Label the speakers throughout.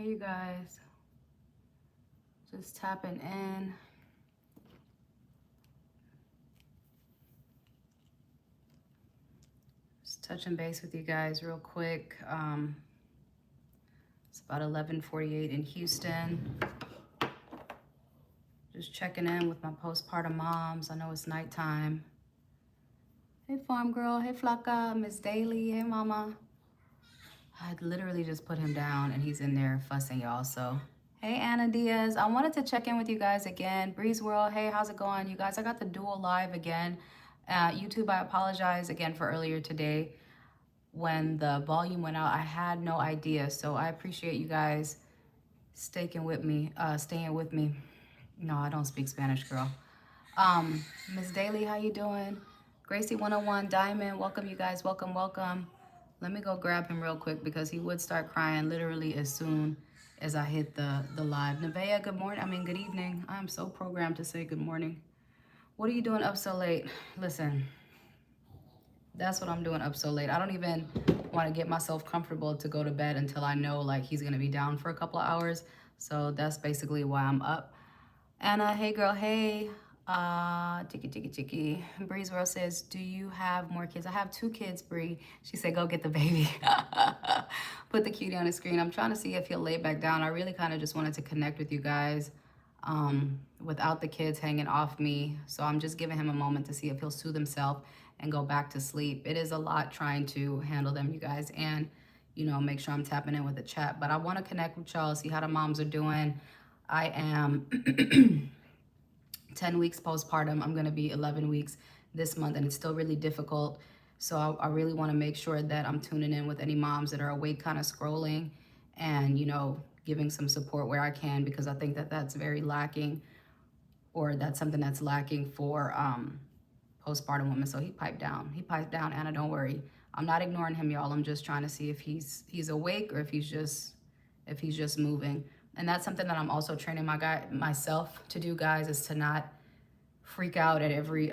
Speaker 1: Hey, you guys. Just tapping in. Just touching base with you guys real quick. It's about 11:48 in Houston. Just checking in with my postpartum moms. I know it's nighttime. Hey, farm girl. Hey, Flocka. Miss Daly. Hey, mama. I literally just put him down and he's in there fussing, y'all. So, hey, Anna Diaz. I wanted to check in with you guys again. Breeze World. Hey, how's it going? You guys, I got the dual live again. YouTube, I apologize again for earlier today. When the volume went out, I had no idea. So I appreciate you guys staying with me. No, I don't speak Spanish, girl. Miss Daly, how you doing? Gracie 101, Diamond, welcome you guys. Welcome, welcome. Let me go grab him real quick because he would start crying literally as soon as I hit the live. Nevaeh, good morning. Good evening. I'm so programmed to say good morning. What are you doing up so late? Listen, that's what I'm doing up so late. I don't even want to get myself comfortable to go to bed until I know like he's gonna be down for a couple of hours. So that's basically why I'm up. Anna, hey girl, hey. Tiki. Breeze World says, do you have more kids? I have 2 kids, Bree. She said, go get the baby. Put the cutie on the screen. I'm trying to see if he'll lay back down. I really kind of just wanted to connect with you guys without the kids hanging off me. So I'm just giving him a moment to see if he'll soothe himself and go back to sleep. It is a lot trying to handle them, you guys, and make sure I'm tapping in with the chat. But I want to connect with y'all, see how the moms are doing. I am 10 weeks postpartum. I'm going to be 11 weeks this month, and it's still really difficult. So I really want to make sure that I'm tuning in with any moms that are awake, kind of scrolling and, giving some support where I can, because I think that that's very lacking, or that's something that's lacking for postpartum women. So he piped down. He piped down, Anna, don't worry. I'm not ignoring him, y'all. I'm just trying to see if he's awake or if he's just moving. And that's something that I'm also training myself to do, guys, is to not freak out at every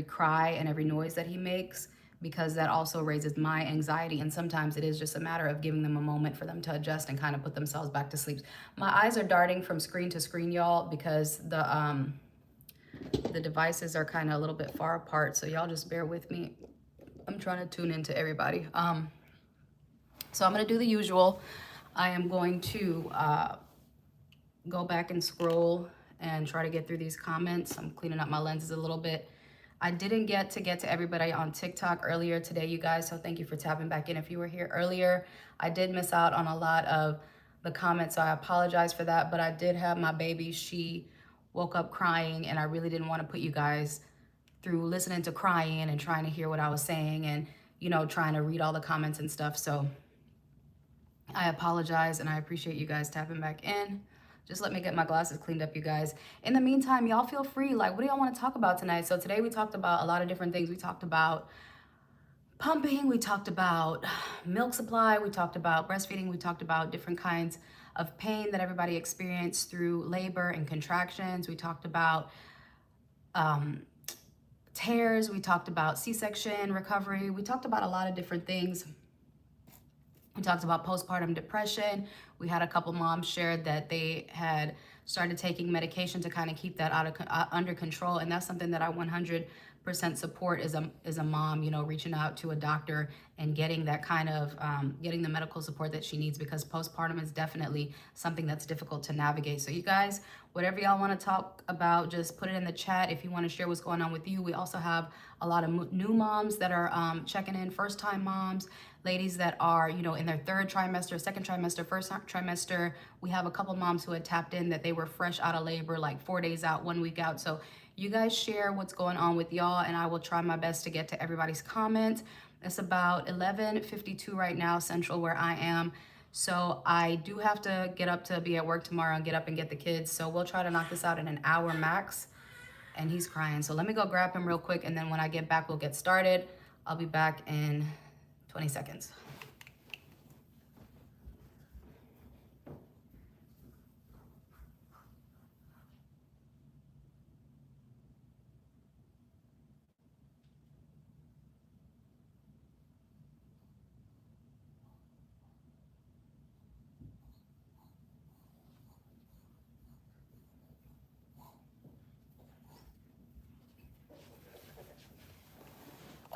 Speaker 1: cry and every noise that he makes, because that also raises my anxiety. And sometimes it is just a matter of giving them a moment for them to adjust and kind of put themselves back to sleep. My eyes are darting from screen to screen, y'all, because the devices are kind of a little bit far apart. So y'all just bear with me. I'm trying to tune into everybody. So I'm going to do the usual. I am going to go back and scroll and try to get through these comments. I'm cleaning up my lenses a little bit. I didn't get to everybody on TikTok earlier today, you guys, so thank you for tapping back in if you were here earlier. I did miss out on a lot of the comments, so I apologize for that, but I did have my baby. She woke up crying, and I really didn't want to put you guys through listening to crying and trying to hear what I was saying and, trying to read all the comments and stuff. So I apologize, and I appreciate you guys tapping back in. Just let me get my glasses cleaned up, you guys. In the meantime, y'all feel free. Like, what do y'all want to talk about tonight? So today we talked about a lot of different things. We talked about pumping. We talked about milk supply. We talked about breastfeeding. We talked about different kinds of pain that everybody experienced through labor and contractions. We talked about tears. We talked about C-section recovery. We talked about a lot of different things. We talked about postpartum depression. We had a couple moms shared that they had started taking medication to kind of keep that under control, and that's something that I 100% support as a mom, reaching out to a doctor and getting that kind of getting the medical support that she needs, because postpartum is definitely something that's difficult to navigate. So you guys, whatever y'all want to talk about, just put it in the chat if you want to share what's going on with you. We also have a lot of new moms that are checking in, first-time moms, ladies that are, in their 3rd trimester, 2nd trimester, 1st trimester. We have a couple moms who had tapped in that they were fresh out of labor, like 4 days out, 1 week out. So you guys share what's going on with y'all, and I will try my best to get to everybody's comments. It's about 11:52 right now, Central, where I am. So I do have to get up to be at work tomorrow and get up and get the kids. So we'll try to knock this out in an hour max. And he's crying. So let me go grab him real quick, and then when I get back, we'll get started. I'll be back in 20 seconds.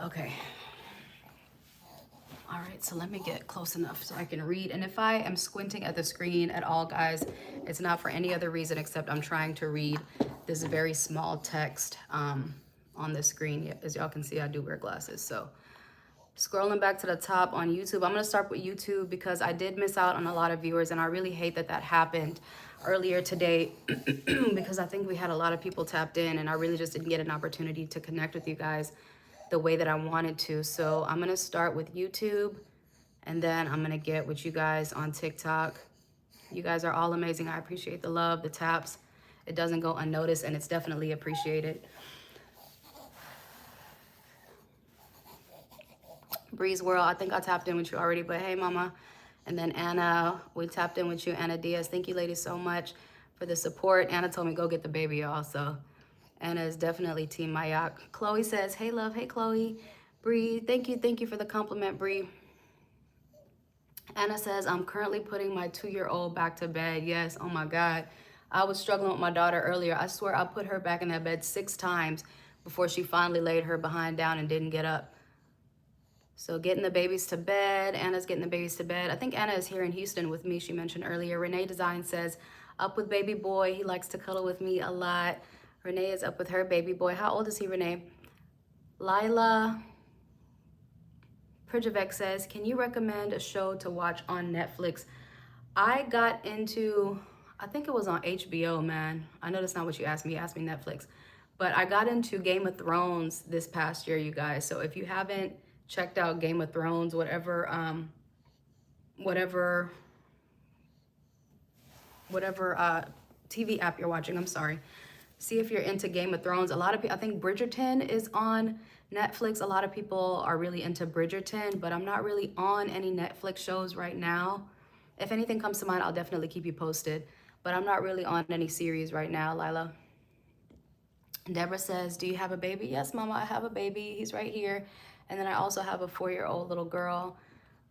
Speaker 1: Okay. All right, so let me get close enough so I can read. And if I am squinting at the screen at all, guys, it's not for any other reason except I'm trying to read this very small text on the screen. As y'all can see, I do wear glasses. So scrolling back to the top on YouTube, I'm gonna start with YouTube because I did miss out on a lot of viewers, and I really hate that that happened earlier today because I think we had a lot of people tapped in, and I really just didn't get an opportunity to connect with you guys the way that I wanted to. So I'm gonna start with YouTube, and then I'm gonna get with you guys on TikTok. You guys are all amazing. I appreciate the love, the taps. It doesn't go unnoticed, and it's definitely appreciated. Breeze World, I think I tapped in with you already, but hey, mama. And then Anna, we tapped in with you. Anna Diaz, thank you ladies so much for the support. Anna told me go get the baby, y'all, so Anna is definitely Team Mayak. Chloe says, hey, love. Hey, Chloe. Bree, thank you for the compliment, Bree. Anna says, I'm currently putting my 2-year-old back to bed. Yes, oh my God. I was struggling with my daughter earlier. I swear I put her back in that bed 6 times before she finally laid her behind down and didn't get up. So getting the babies to bed. Anna's getting the babies to bed. I think Anna is here in Houston with me, she mentioned earlier. Renee Design says, up with baby boy. He likes to cuddle with me a lot. Renee is up with her baby boy. How old is he, Renee? Lila Pridjevek says, can you recommend a show to watch on Netflix? I got into, I think it was on HBO, man. I know that's not what you asked me. You asked me Netflix. But I got into Game of Thrones this past year, you guys. So if you haven't checked out Game of Thrones, whatever TV app you're watching, I'm sorry. See if you're into Game of Thrones. A lot of people, I think Bridgerton is on Netflix. A lot of people are really into Bridgerton, but I'm not really on any Netflix shows right now. If anything comes to mind, I'll definitely keep you posted, but I'm not really on any series right now, Lila. Deborah says, do you have a baby? Yes, mama, I have a baby. He's right here. And then I also have a 4-year-old little girl.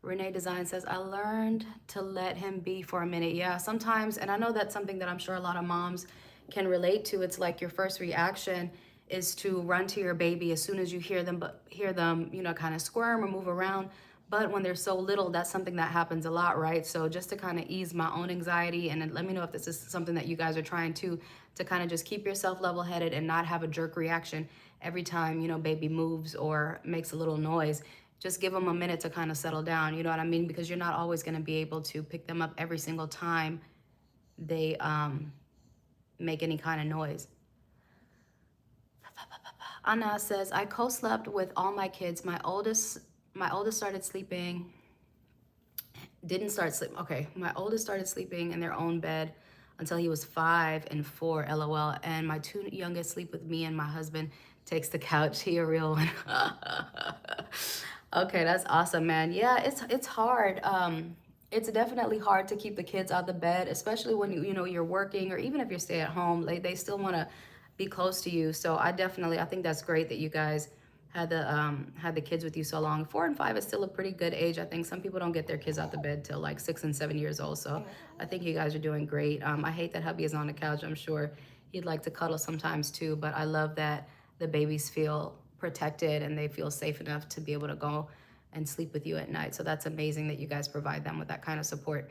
Speaker 1: Renee Design says, I learned to let him be for a minute. Yeah, sometimes, and I know that's something that I'm sure a lot of moms can relate to. It's like your first reaction is to run to your baby as soon as you hear them, you know, kind of squirm or move around. But when they're so little, that's something that happens a lot, right? So just to kind of ease my own anxiety, and let me know if this is something that you guys are trying to kind of just keep yourself level-headed and not have a jerk reaction every time, you know, baby moves or makes a little noise. Just give them a minute to kind of settle down, you know what I mean? Because you're not always going to be able to pick them up every single time they make any kind of noise. Anna says, I co-slept with all my kids. My oldest started sleeping, didn't start sleep. Okay, my oldest started sleeping in their own bed until he was 5 and 4, LOL. And my 2 youngest sleep with me, and my husband takes the couch. He a real one. Okay, that's awesome, man. Yeah, it's hard. It's definitely hard to keep the kids out of the bed, especially when you know you're working, or even if you stay at home. They still want to be close to you. So I think that's great that you guys had the kids with you so long. 4 and 5 is still a pretty good age. I think some people don't get their kids out the bed till like 6 and 7 years old. So I think you guys are doing great. I hate that hubby is on the couch. I'm sure he'd like to cuddle sometimes too, but I love that the babies feel protected and they feel safe enough to be able to go and sleep with you at night. So that's amazing that you guys provide them with that kind of support.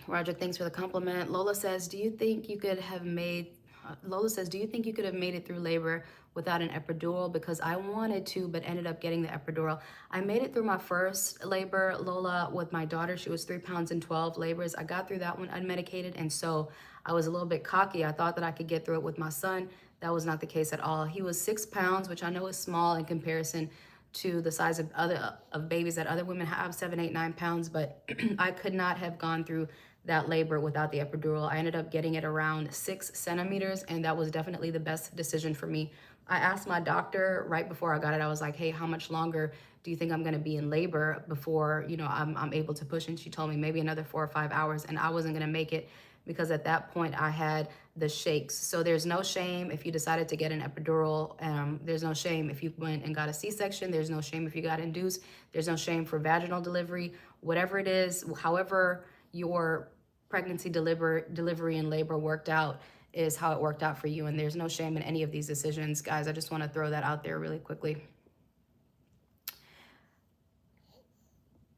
Speaker 1: Roger, thanks for the compliment. Lola says, do you think you could have made it through labor without an epidural? Because I wanted to, but ended up getting the epidural. I made it through my first labor, Lola, with my daughter. She was 3 pounds and 12 labors. I got through that one unmedicated, and so I was a little bit cocky. I thought that I could get through it with my son. That was not the case at all. He was 6 pounds, which I know is small in comparison to the size of babies that other women have, 7, 8, 9 pounds, but I could not have gone through that labor without the epidural. I ended up getting it around 6 centimeters, and that was definitely the best decision for me. I asked my doctor right before I got it, I was like, hey, how much longer do you think I'm gonna be in labor before, you know, I'm able to push? And she told me maybe another 4 or 5 hours, and I wasn't gonna make it because at that point I had the shakes. So there's no shame if you decided to get an epidural. There's no shame if you went and got a C-section. There's no shame if you got induced. There's no shame for vaginal delivery. Whatever it is, however your pregnancy, delivery, and labor worked out is how it worked out for you. And there's no shame in any of these decisions, guys. I just want to throw that out there really quickly.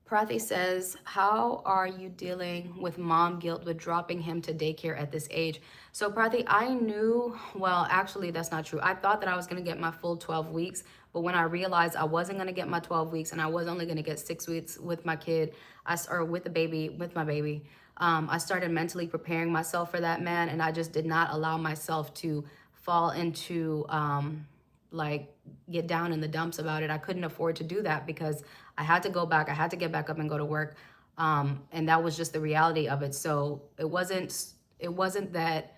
Speaker 1: Prathi says, how are you dealing with mom guilt with dropping him to daycare at this age? So Prathi, I knew, well, actually that's not true. I thought that I was going to get my full 12 weeks, but when I realized I wasn't going to get my 12 weeks and I was only going to get 6 weeks with my kid, or with the baby, with my baby, I started mentally preparing myself for that, man, and I just did not allow myself to fall into, like, get down in the dumps about it. I couldn't afford to do that because I had to go back. I had to get back up and go to work. And that was just the reality of it. So it wasn't that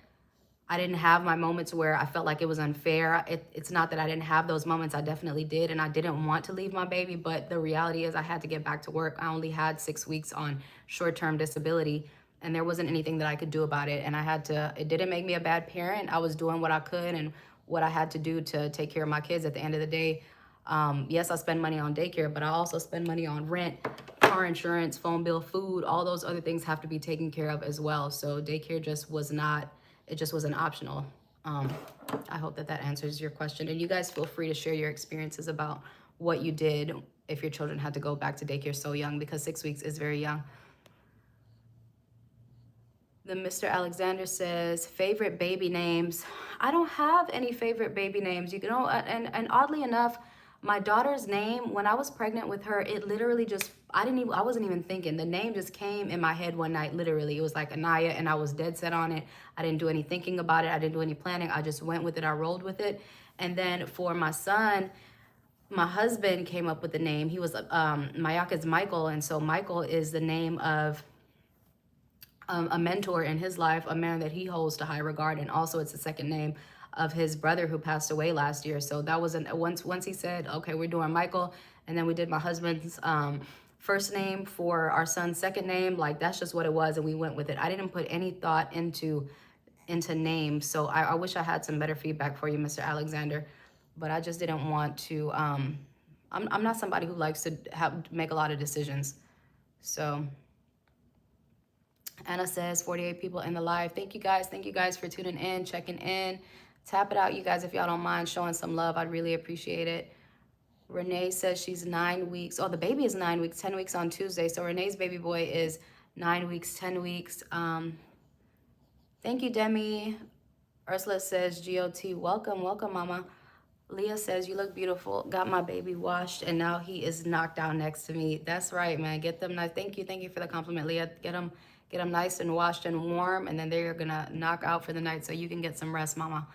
Speaker 1: I didn't have my moments where I felt like it was unfair. It's not that I didn't have those moments. I definitely did. And I didn't want to leave my baby. But the reality is I had to get back to work. I only had 6 weeks on short-term disability. And there wasn't anything that I could do about it. And it didn't make me a bad parent. I was doing what I could and what I had to do to take care of my kids at the end of the day. Yes, I spend money on daycare, but I also spend money on rent, car insurance, phone bill, food. All those other things have to be taken care of as well. So daycare just was not, it just wasn't optional. I hope that that answers your question. And you guys feel free to share your experiences about what you did if your children had to go back to daycare so young, because 6 weeks is very young. Then Mr. Alexander says, favorite baby names. I don't have any favorite baby names. You know, and oddly enough, my daughter's name, when I was pregnant with her, it literally just, I wasn't even thinking. The name just came in my head one night, literally. It was like Anaya, and I was dead set on it. I didn't do any thinking about it. I didn't do any planning. I just went with it. I rolled with it. And then for my son, my husband came up with the name. He was, Mayaka's Michael. And so Michael is the name of a mentor in his life, a man that he holds to high regard, and also it's the second name of his brother who passed away last year. So that was once he said, okay, we're doing Michael, and then we did my husband's first name for our son's second name. Like, that's just what it was, and we went with it. I didn't put any thought into names. So I wish I had some better feedback for you, Mr. Alexander, but I just didn't want to. I'm not somebody who likes to make a lot of decisions. So Anna says 48 people in the live. Thank you guys. Thank you guys for tuning in, checking in. Tap it out, you guys, if y'all don't mind showing some love. I'd really appreciate it. Renee says she's 9 weeks. Oh, the baby is 9 weeks, 10 weeks on Tuesday. So Renee's baby boy is 9 weeks, 10 weeks. Thank you, Demi. Ursula says, GOT, welcome, welcome, mama. Leah says, you look beautiful. Got my baby washed, and now he is knocked out next to me. That's right, man. Get them nice. Thank you for the compliment, Leah. Get them nice and washed and warm, and then they're gonna knock out for the night so you can get some rest, mama.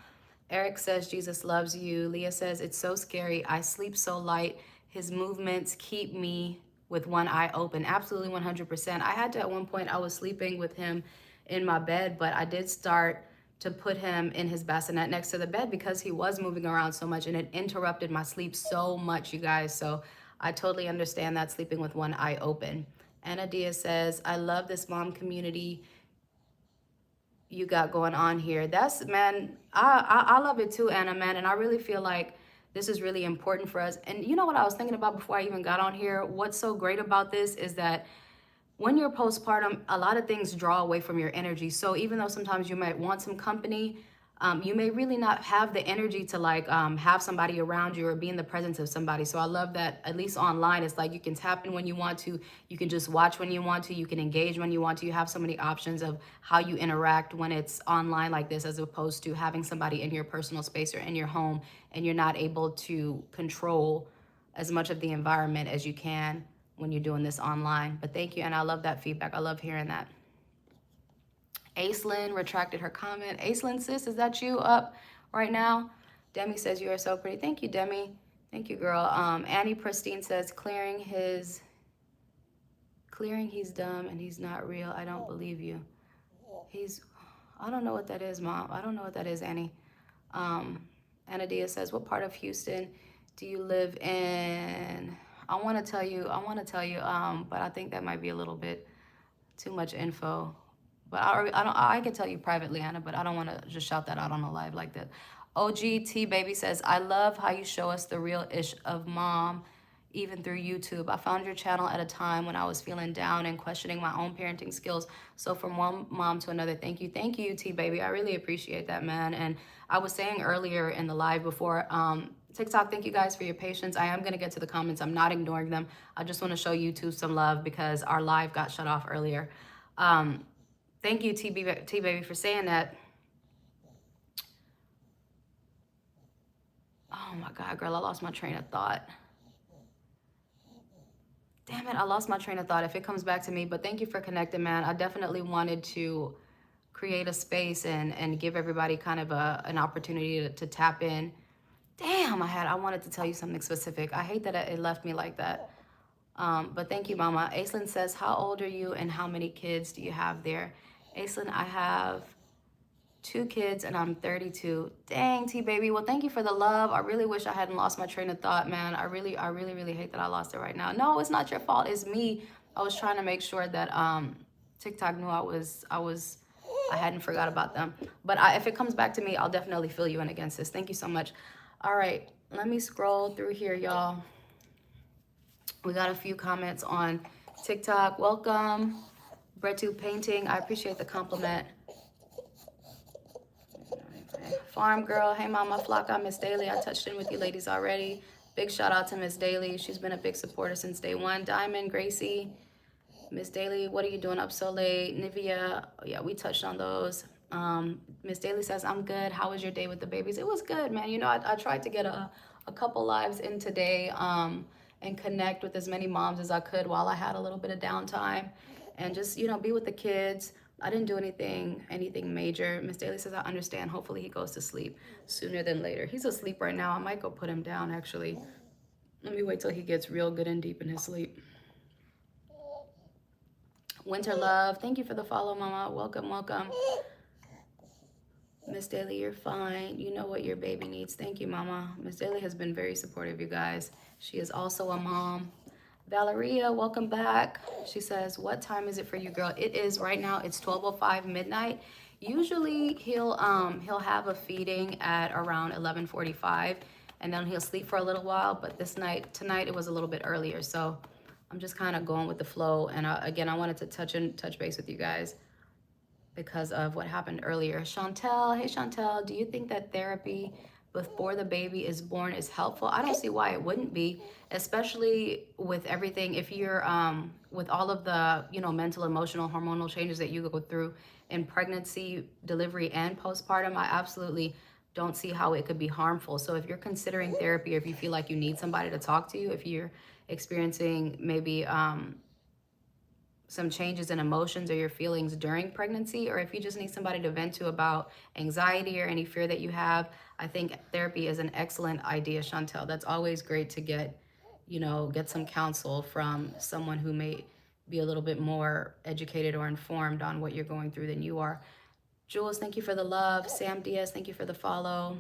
Speaker 1: Eric says, Jesus loves you. Leah says, it's so scary. I sleep so light. His movements keep me with one eye open. Absolutely 100%. I had to, at one point, I was sleeping with him in my bed, but I did start to put him in his bassinet next to the bed because he was moving around so much, and it interrupted my sleep so much, you guys. So I totally understand that, sleeping with one eye open. Anna Diaz says, I love this mom community you got going on here. That's, man, I love it too, Anna, man. And I really feel like this is really important for us. And you know what I was thinking about before I even got on here? What's so great about this is that when you're postpartum, a lot of things draw away from your energy. So even though sometimes you might want some company, you may really not have the energy to like have somebody around you or be in the presence of somebody. So I love that, at least online, it's like you can tap in when you want to, you can just watch when you want to, you can engage when you want to. You have so many options of how you interact when it's online like this, as opposed to having somebody in your personal space or in your home, and you're not able to control as much of the environment as you can when you're doing this online. But thank you, and I love that feedback. I love hearing that. Aislinn retracted her comment. Aislinn, sis, is that you up right now? Demi says you are so pretty. Thank you, Demi. Thank you, girl. Annie Pristine says clearing, he's dumb and he's not real. I don't believe you. I don't know what that is, Mom. I don't know what that is, Annie. Anna Diaz says, what part of Houston do you live in? I want to tell you, but I think that might be a little bit too much info. But I can tell you privately, Anna, but I don't want to just shout that out on a live like that. OGT Baby says, I love how you show us the real ish of mom, even through YouTube. I found your channel at a time when I was feeling down and questioning my own parenting skills. So from one mom to another, thank you, T Baby. I really appreciate that, man. And I was saying earlier in the live before, TikTok, thank you guys for your patience. I am going to get to the comments. I'm not ignoring them. I just want to show YouTube some love because our live got shut off earlier. Thank you, T-Baby, for saying that. Oh my God, girl, I lost my train of thought. Damn it, I lost my train of thought. If it comes back to me, but thank you for connecting, man. I definitely wanted to create a space and give everybody kind of an opportunity to tap in. Damn, I wanted to tell you something specific. I hate that it left me like that. But thank you, Mama. Aislinn says, how old are you and how many kids do you have there? Aislinn, I have 2 kids and I'm 32. Dang, T-Baby. Well, thank you for the love. I really wish I hadn't lost my train of thought, man. I really hate that I lost it right now. No, it's not your fault. It's me. I was trying to make sure that TikTok knew I hadn't forgot about them. But if it comes back to me, I'll definitely fill you in against this. Thank you so much. All right, let me scroll through here, y'all. We got a few comments on TikTok. Welcome, Bretu Painting. I appreciate the compliment. Farm Girl, hey Mama Flocka, Miss Daly. I touched in with you ladies already. Big shout out to Miss Daly. She's been a big supporter since day one. Diamond, Gracie, Miss Daly, what are you doing up so late? Nivea, oh, yeah, we touched on those. Miss Daly says, I'm good. How was your day with the babies? It was good, man. You know, I tried to get a couple lives in today and connect with as many moms as I could while I had a little bit of downtime and just, you know, be with the kids. I didn't do anything major. Miss Daly says, I understand. Hopefully he goes to sleep sooner than later. He's asleep right now. I might go put him down, actually. Let me wait till he gets real good and deep in his sleep. Winter Love, thank you for the follow, Mama. Welcome, welcome. Miss Daly, you're fine. You know what your baby needs. Thank you, Mama. Miss Daly has been very supportive, you guys. She is also a mom. Valeria, welcome back. She says, what time is it for you, girl? It is right now. It's 12:05 midnight. Usually he'll have a feeding at around 11:45, and then he'll sleep for a little while. But tonight it was a little bit earlier, so I'm just kind of going with the flow. And again, I wanted to touch base with you guys because of what happened earlier. Chantel, hey Chantel, do you think that therapy before the baby is born is helpful? I don't see why it wouldn't be, especially with everything. If you're with all of the, you know, mental, emotional, hormonal changes that you go through in pregnancy, delivery, and postpartum, I absolutely don't see how it could be harmful. So if you're considering therapy, or if you feel like you need somebody to talk to you, if you're experiencing maybe some changes in emotions or your feelings during pregnancy, or if you just need somebody to vent to about anxiety or any fear that you have, I think therapy is an excellent idea, Chantel. That's always great to get some counsel from someone who may be a little bit more educated or informed on what you're going through than you are. Jules, thank you for the love. Sam Diaz, thank you for the follow.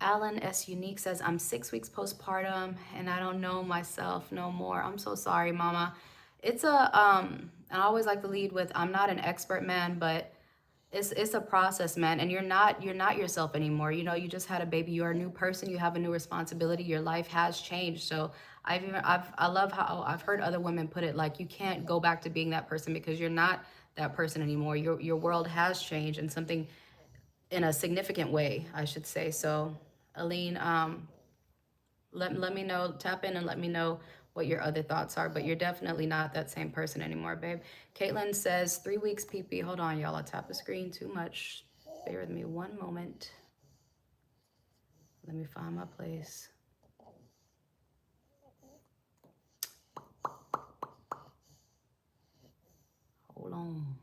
Speaker 1: Alan S. Unique says, I'm 6 weeks postpartum and I don't know myself no more. I'm so sorry, Mama. It's and I always like to lead with, I'm not an expert, man, but it's a process, man. And you're not yourself anymore. You know, you just had a baby. You're a new person. You have a new responsibility. Your life has changed. So I love how I've heard other women put it, like, you can't go back to being that person because you're not that person anymore. Your world has changed in something, in a significant way, I should say. So Aline, let me know, tap in and let me know what your other thoughts are, but you're definitely not that same person anymore, babe. Caitlin says 3 weeks PP. Hold on, y'all. I tap the screen too much. Bear with me one moment. Let me find my place. Hold on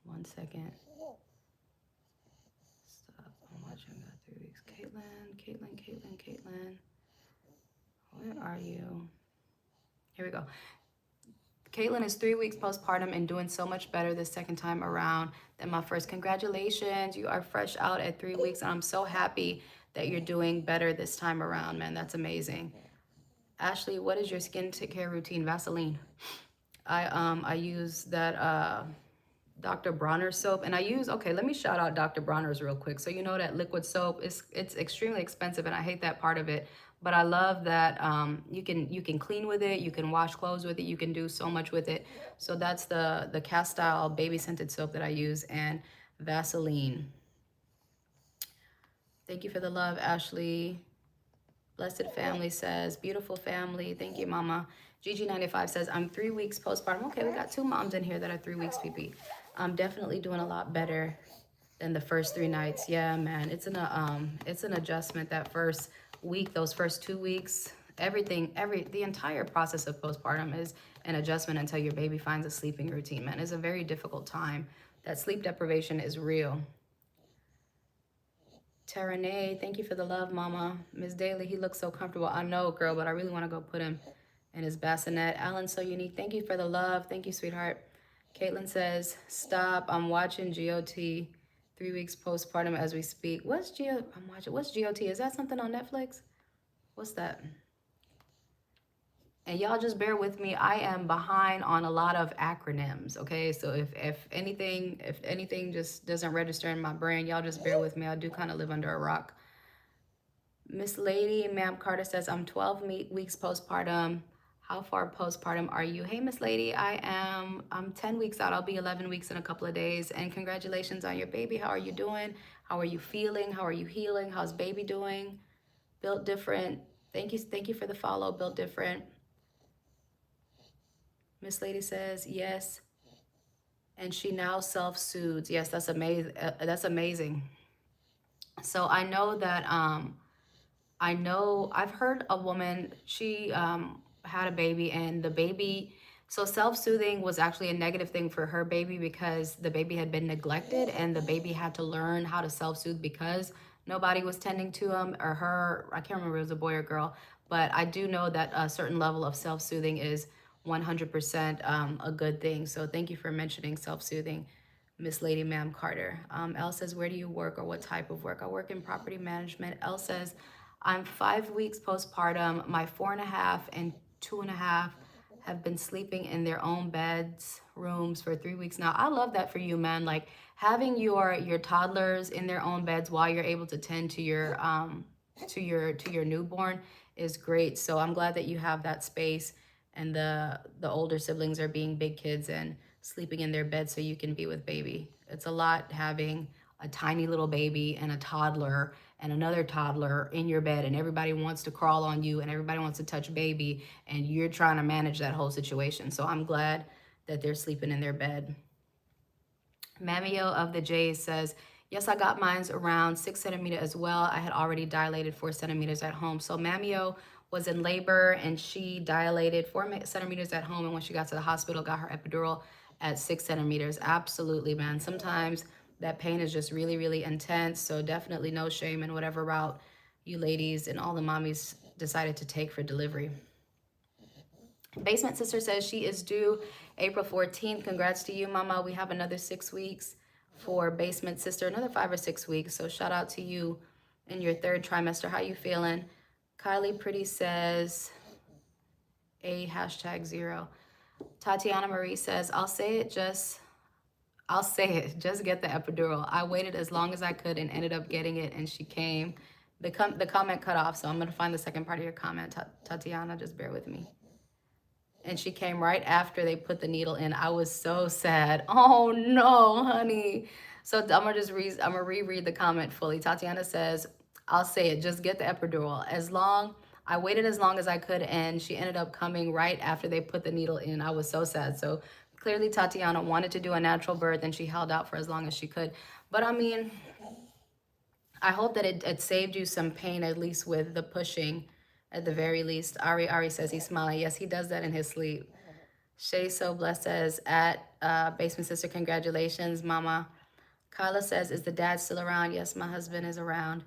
Speaker 1: 1 second. Stop. I'm watching that 3 weeks. Caitlin. Where are you? Here we go. Caitlin is 3 weeks postpartum and doing so much better this second time around than my first. Congratulations. You are fresh out at 3 weeks, and I'm so happy that you're doing better this time around, man. That's amazing. Ashley, what is your skincare routine? Vaseline. I use that Dr. Bronner's soap, and okay, let me shout out Dr. Bronner's real quick. So you know that liquid soap, it's extremely expensive, and I hate that part of it. But I love that you can clean with it, you can wash clothes with it, you can do so much with it. So that's the Castile baby scented soap that I use, and Vaseline. Thank you for the love, Ashley. Blessed family says, beautiful family. Thank you, mama. Gigi95 says, I'm 3 weeks postpartum. Okay, we got 2 moms in here that are 3 weeks PP. I'm definitely doing a lot better than the first 3 nights. Yeah, man, it's an adjustment that first week, those first 2 weeks, the entire process of postpartum is an adjustment until your baby finds a sleeping routine, man. It's a very difficult time. That sleep deprivation is real. Taranay, thank you for the love, mama. Miss Daly, he looks so comfortable. I know, girl, but I really want to go put him in his bassinet. Alan, so unique. Thank you for the love. Thank you, sweetheart. Caitlin says, stop. I'm watching GOT. 3 weeks postpartum as we speak. What's GOT? Is that something on Netflix? What's that? And y'all just bear with me. I am behind on a lot of acronyms, okay? So if anything just doesn't register in my brain, y'all just bear with me. I do kind of live under a rock. Miss Lady, Ma'am Carter says, I'm 12 weeks postpartum. How far postpartum are you? Hey, Miss Lady, I'm 10 weeks out. I'll be 11 weeks in a couple of days. And congratulations on your baby. How are you doing? How are you feeling? How are you healing? How's baby doing? Built different. Thank you for the follow. Built different. Miss Lady says, yes. And she now self-soothes. Yes, that's amazing. That's amazing. So I know that, I've heard a woman, she had a baby, and the baby, so self-soothing was actually a negative thing for her baby because the baby had been neglected and the baby had to learn how to self-soothe because nobody was tending to him or her. I can't remember if it was a boy or girl, but I do know that a certain level of self-soothing is 100% a good thing. So thank you for mentioning self-soothing, Miss Lady Ma'am Carter. Elle says, where do you work or what type of work? I work in property management. Elle says, I'm 5 weeks postpartum. My 4.5 and 2.5 have been sleeping in their own beds, rooms for 3 weeks now. I love that for you, man. Like having your toddlers in their own beds while you're able to tend to your newborn is great. So I'm glad that you have that space, and the older siblings are being big kids and sleeping in their bed so you can be with baby. It's a lot having a tiny little baby and a toddler and another toddler in your bed, and everybody wants to crawl on you and everybody wants to touch baby, and you're trying to manage that whole situation. So I'm glad that they're sleeping in their bed. Mamio of the Jays says, yes, I got mine's around 6 centimeters as well. I had already dilated 4 centimeters at home. So Mamio was in labor and she dilated 4 centimeters at home, and when she got to the hospital, got her epidural at 6 centimeters. Absolutely, man. Sometimes that pain is just really, really intense. So definitely no shame in whatever route you ladies and all the mommies decided to take for delivery. Basement Sister says she is due April 14th. Congrats to you, mama. We have another 6 weeks for Basement Sister, another 5 or 6 weeks. So shout out to you in your 3rd trimester. How you feeling? Kylie Pretty says a #0. Tatiana Marie says, I'll say it, just get the epidural. I waited as long as I could and ended up getting it, and she came. The comment cut off, so I'm going to find the second part of your comment, Tatiana. Just bear with me. And she came right after they put the needle in. I was so sad. Oh no, honey. So I'm gonna reread the comment fully. Tatiana says, I'll say it, just get the epidural. I waited as long as I could, and she ended up coming right after they put the needle in. I was so sad. So clearly Tatiana wanted to do a natural birth, and she held out for as long as she could. But I mean, I hope that it saved you some pain, at least with the pushing, at the very least. Ari says he's smiling. Yes, he does that in his sleep. Shay So Blessed says, at Basement Sister, congratulations, mama. Kyla says, is the dad still around? Yes, my husband is around.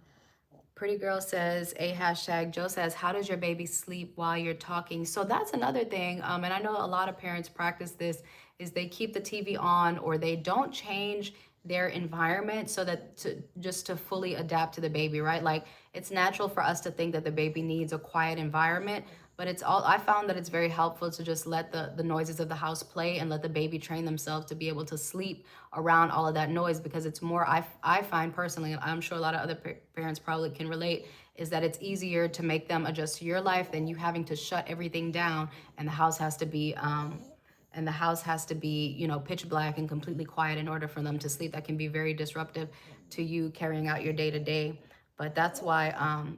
Speaker 1: Pretty Girl says, a #. Joe says, how does your baby sleep while you're talking? So that's another thing, and I know a lot of parents practice this, is they keep the TV on or they don't change their environment so that to fully adapt to the baby, right? Like it's natural for us to think that the baby needs a quiet environment, but I found that it's very helpful to just let the noises of the house play and let the baby train themselves to be able to sleep around all of that noise, because it's more, I find personally, and I'm sure a lot of other parents probably can relate, is that it's easier to make them adjust to your life than you having to shut everything down, and the house has to be pitch black and completely quiet in order for them to sleep. That can be very disruptive to you carrying out your day-to-day. But that's why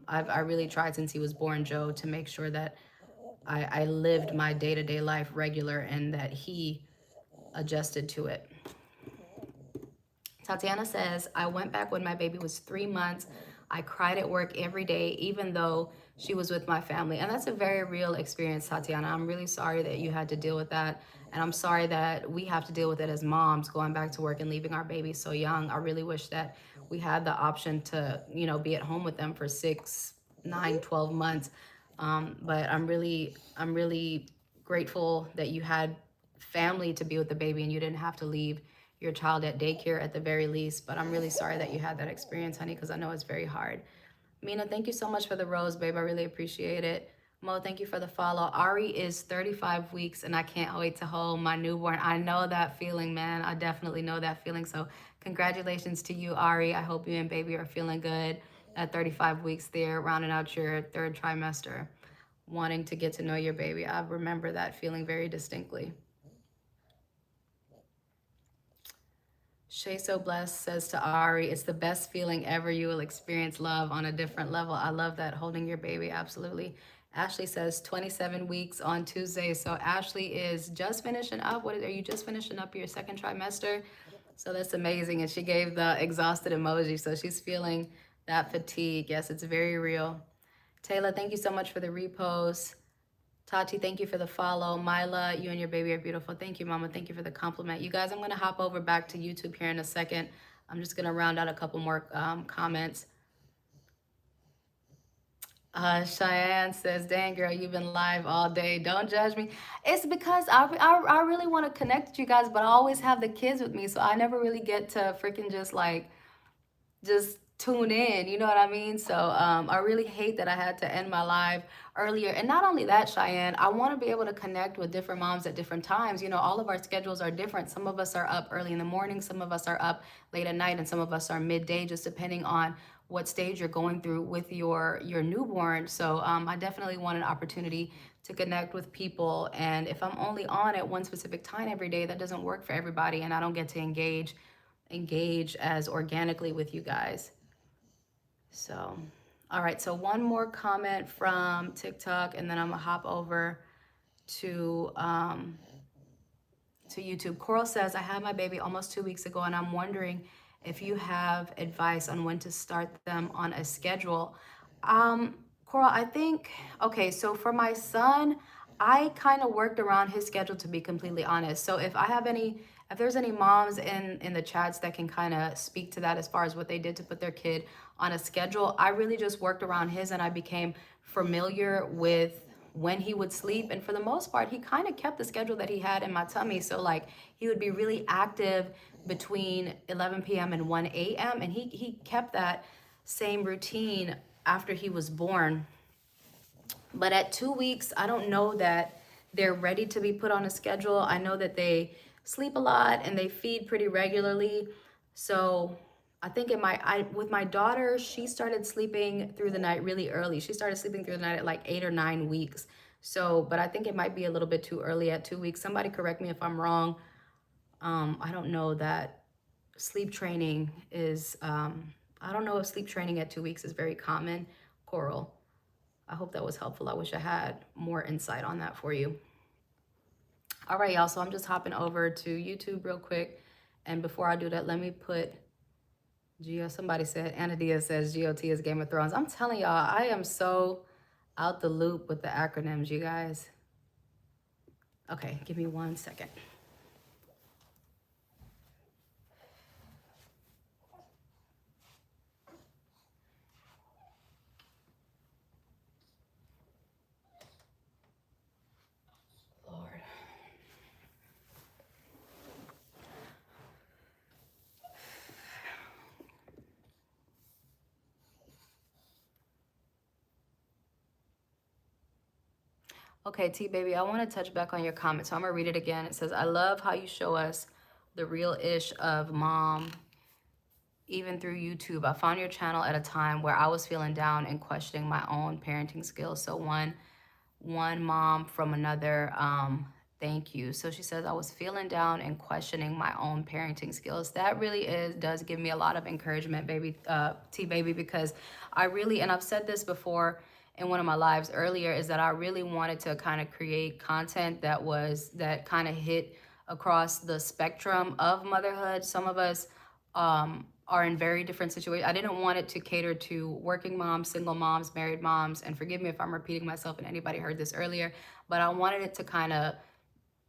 Speaker 1: I really tried since he was born, Joe, to make sure that I lived my day-to-day life regular and that he adjusted to it. Tatiana says, I went back when my baby was 3 months. I cried at work every day, even though she was with my family. And that's a very real experience, Tatiana. I'm really sorry that you had to deal with that. And I'm sorry that we have to deal with it as moms, going back to work and leaving our babies so young. I really wish that we had the option to, be at home with them for 6, 9, 12 months. But I'm really grateful that you had family to be with the baby and you didn't have to leave your child at daycare at the very least. But I'm really sorry that you had that experience, honey, because I know it's very hard. Mina, thank you so much for the rose, babe. I really appreciate it. Mo, thank you for the follow. Ari is 35 weeks and I can't wait to hold my newborn. I know that feeling, man. I definitely know that feeling. So congratulations to you, Ari. I hope you and baby are feeling good at 35 weeks there, rounding out your third trimester, wanting to get to know your baby. I remember that feeling very distinctly. Shay So Blessed says to Ari, it's the best feeling ever. You will experience love on a different level. I love that, holding your baby, absolutely. Ashley says 27 weeks on Tuesday. So Ashley is just finishing up. Are you just finishing up your second trimester? So that's amazing. And she gave the exhausted emoji. So she's feeling that fatigue. Yes, it's very real. Taylor, thank you so much for the repost. Tati, thank you for the follow. Mila, you and your baby are beautiful. Thank you, Mama. Thank you for the compliment. You guys, I'm going to hop over back to YouTube here in a second. I'm just going to round out a couple more comments. Cheyenne says, dang, girl, you've been live all day. Don't judge me. It's because I really want to connect with you guys, but I always have the kids with me, so I never really get to freaking just tune in, you know what I mean? So I really hate that I had to end my live earlier. And not only that, Cheyenne, I want to be able to connect with different moms at different times. All of our schedules are different. Some of us are up early in the morning, some of us are up late at night, and some of us are midday, just depending on what stage you're going through with your newborn. So I definitely want an opportunity to connect with people. And if I'm only on at one specific time every day, that doesn't work for everybody, and I don't get to engage as organically with you guys. So, all right, so one more comment from TikTok, and then I'm gonna hop over to YouTube. Coral says, I had my baby almost 2 weeks ago, and I'm wondering if you have advice on when to start them on a schedule. Coral, I think, okay, so for my son, I kind of worked around his schedule, to be completely honest. So if there's any moms in the chats that can kind of speak to that as far as what they did to put their kid on a schedule, I really just worked around his, and I became familiar with when he would sleep. And for the most part, he kind of kept the schedule that he had in my tummy. So like he would be really active between 11 p.m. and 1 a.m. And he kept that same routine after he was born. But at 2 weeks, I don't know that they're ready to be put on a schedule. I know that they sleep a lot and they feed pretty regularly. So I think with my daughter, she started sleeping through the night really early. She started sleeping through the night at like 8 or 9 weeks. So, but I think it might be a little bit too early at 2 weeks. Somebody correct me if I'm wrong. I don't know that sleep training is, I don't know if sleep training at 2 weeks is very common, Coral. I hope that was helpful. I wish I had more insight on that for you. All right, y'all, so I'm just hopping over to YouTube real quick. And before I do that, let me put somebody said, Anna Diaz says GOT is Game of Thrones. I'm telling y'all, I am so out the loop with the acronyms, you guys. Okay, give me 1 second. Okay, T baby, I want to touch back on your comment. So I'm gonna read it again. It says, I love how you show us the real ish of mom, even through YouTube. I found your channel at a time where I was feeling down and questioning my own parenting skills. So one mom from another Thank you. So she says, I was feeling down and questioning my own parenting skills. That really does give me a lot of encouragement, baby, T-Baby, because I really, and I've said this before in one of my lives earlier, is that I really wanted to kind of create content that kind of hit across the spectrum of motherhood. Some of us are in very different situations. I didn't want it to cater to working moms, single moms, married moms, and forgive me if I'm repeating myself and anybody heard this earlier, but I wanted it to kind of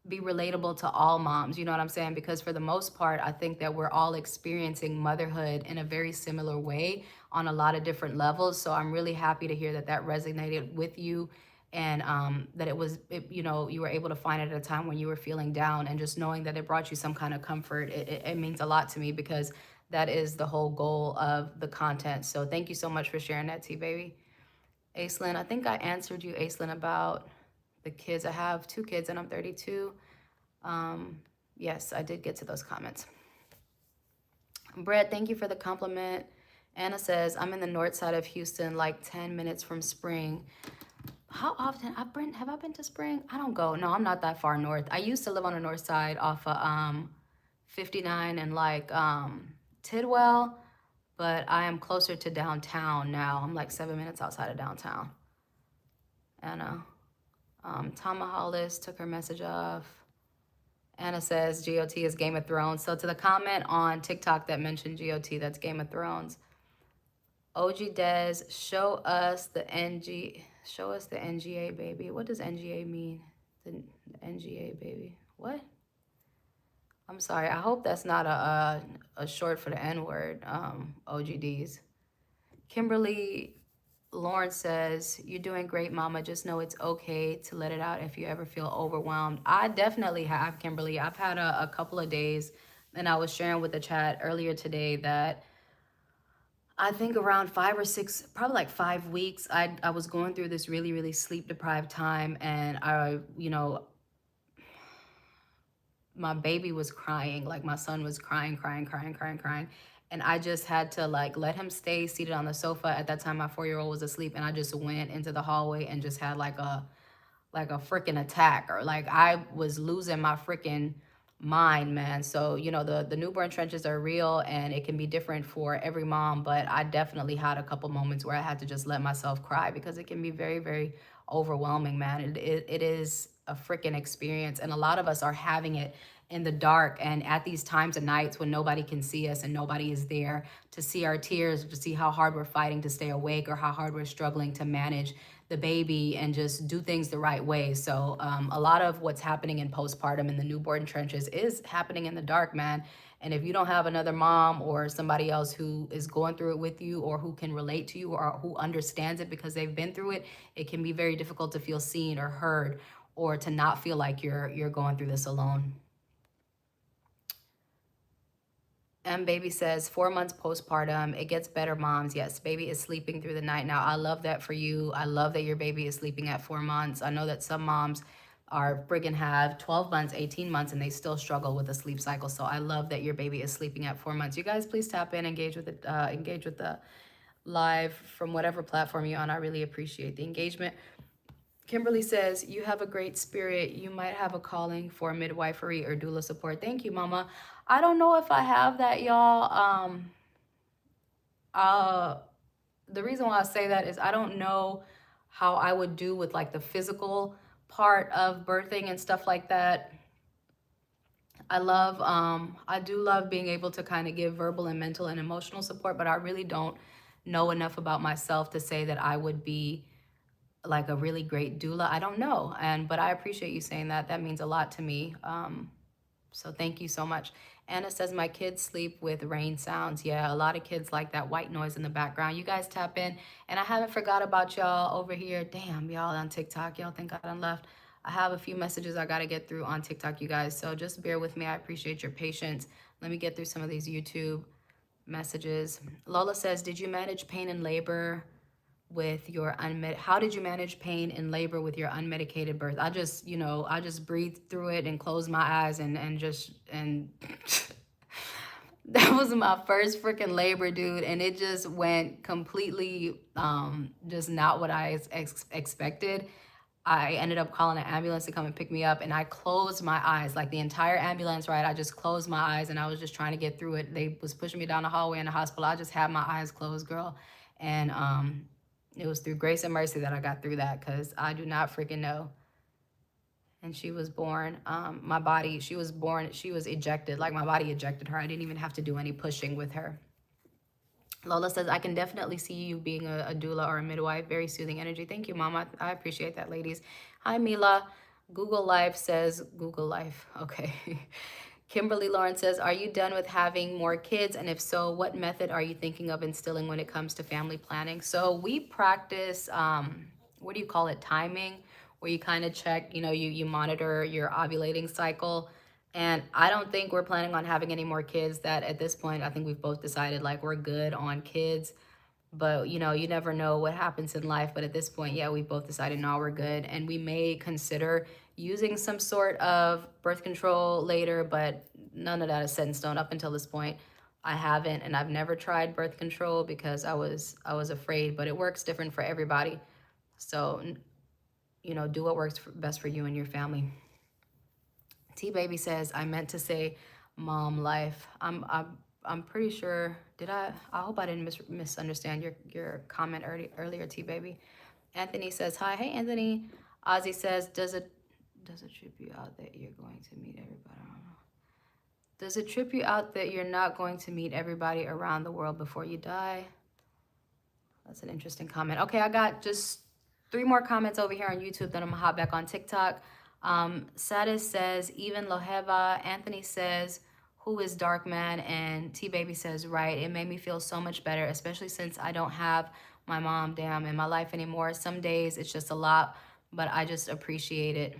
Speaker 1: be relatable to all moms, you know what I'm saying? Because for the most part, I think that we're all experiencing motherhood in a very similar way on a lot of different levels. So I'm really happy to hear that that resonated with you, and that you know, you were able to find it at a time when you were feeling down, and just knowing that it brought you some kind of comfort. It means a lot to me, because that is the whole goal of the content. So thank you so much for sharing that, T-Baby. Aislinn, I think I answered you, Aislinn, about the kids. I have 2 kids and I'm 32. Yes, I did get to those comments. Brett, thank you for the compliment. Anna says, I'm in the north side of Houston, like 10 minutes from Spring. How often, have I been to Spring? I don't go. No, I'm not that far north. I used to live on the north side off of 59 and like Tidwell, but I am closer to downtown now. I'm like 7 minutes outside of downtown. Anna. Tama Hollis took her message off. Anna says GOT is Game of Thrones. So to the comment on TikTok that mentioned GOT, that's Game of Thrones. OG Des, show us the NGA, baby. What does NGA mean? The NGA, baby. What? I'm sorry. I hope that's not a short for the N-word, OGDs. Kimberly Lawrence says, you're doing great, Mama. Just know it's okay to let it out if you ever feel overwhelmed. I definitely have, Kimberly. I've had a couple of days, and I was sharing with the chat earlier today that I think around 5 or 6, probably like 5 weeks, I was going through this really, really sleep deprived time, and my baby was crying, like my son was crying. And I just had to like let him stay seated on the sofa. At that time, my 4-year-old was asleep, and I just went into the hallway and just had like a freaking attack, or like I was losing my freaking mind, man. So, you know, the newborn trenches are real, and it can be different for every mom, but I definitely had a couple moments where I had to just let myself cry, because it can be very, very overwhelming, man. It is a freaking experience, and a lot of us are having it in the dark and at these times of nights when nobody can see us and nobody is there to see our tears, to see how hard we're fighting to stay awake, or how hard we're struggling to manage the baby and just do things the right way. So a lot of what's happening in postpartum in the newborn trenches is happening in the dark, man. And if you don't have another mom or somebody else who is going through it with you, or who can relate to you, or who understands it because they've been through it, it can be very difficult to feel seen or heard, or to not feel like you're going through this alone. Baby says 4 months postpartum, it gets better, moms. Yes, baby is sleeping through the night now. I love that for you. I love that your baby is sleeping at 4 months. I know that some moms are friggin' have 12 months, 18 months, and they still struggle with the sleep cycle. So I love that your baby is sleeping at 4 months. You guys, please tap in, engage with the live from whatever platform you're on. I really appreciate the engagement. Kimberly says, you have a great spirit. You might have a calling for midwifery or doula support. Thank you, Mama. I don't know if I have that, y'all. The reason why I say that is I don't know how I would do with like the physical part of birthing and stuff like that. I do love being able to kind of give verbal and mental and emotional support, but I really don't know enough about myself to say that I would be like a really great doula. I don't know. But I appreciate you saying that. That means a lot to me. So thank you so much. Anna says, my kids sleep with rain sounds. Yeah, a lot of kids like that white noise in the background. You guys tap in. And I haven't forgot about y'all over here. Damn, y'all on TikTok. Y'all think I done left. I have a few messages I got to get through on TikTok, you guys. So just bear with me. I appreciate your patience. Let me get through some of these YouTube messages. Lola says, did you manage pain and labor with your how did you manage pain in labor with your unmedicated birth? I just breathed through it and closed my eyes and that was my first freaking labor, dude, and it just went completely just not what I expected. I ended up calling an ambulance to come and pick me up, and I closed my eyes, like the entire ambulance ride. I just closed my eyes and I was just trying to get through it. They was pushing me down the hallway in the hospital. I just had my eyes closed, girl. And it was through grace and mercy that I got through that, because I do not freaking know. And she was born, she was ejected, like my body ejected her. I didn't even have to do any pushing with her. Lola says, I can definitely see you being a doula or a midwife. Very soothing energy. Thank you, Mama. I appreciate that, ladies. Hi, Mila. Google Life says, Google Life. Okay. Kimberly Lawrence says, are you done with having more kids? And if so, what method are you thinking of instilling when it comes to family planning? So we practice, what do you call it? Timing, where you kind of check, you monitor your ovulating cycle. And I don't think we're planning on having any more kids. That at this point, I think we've both decided like we're good on kids. But you never know what happens in life. But at this point, yeah, we both decided no, we're good. And we may consider using some sort of birth control later, but none of that is set in stone up until this point. I haven't, and I've never tried birth control because I was afraid, but it works different for everybody. So, do what works best for you and your family. T-Baby says, I meant to say mom life. I'm pretty sure, I hope I didn't misunderstand your comment earlier, T-Baby. Anthony says, hi. Hey, Anthony. Ozzy says, does it trip you out that you're going to meet everybody? I don't know. Does it trip you out that you're not going to meet everybody around the world before you die? That's an interesting comment. Okay, I got just 3 more comments over here on YouTube, then I'm gonna hop back on TikTok. Sadis says, even Loheva. Anthony says, who is Dark Man? And T-Baby says, right. It made me feel so much better, especially since I don't have my mom, damn, in my life anymore. Some days it's just a lot, but I just appreciate it.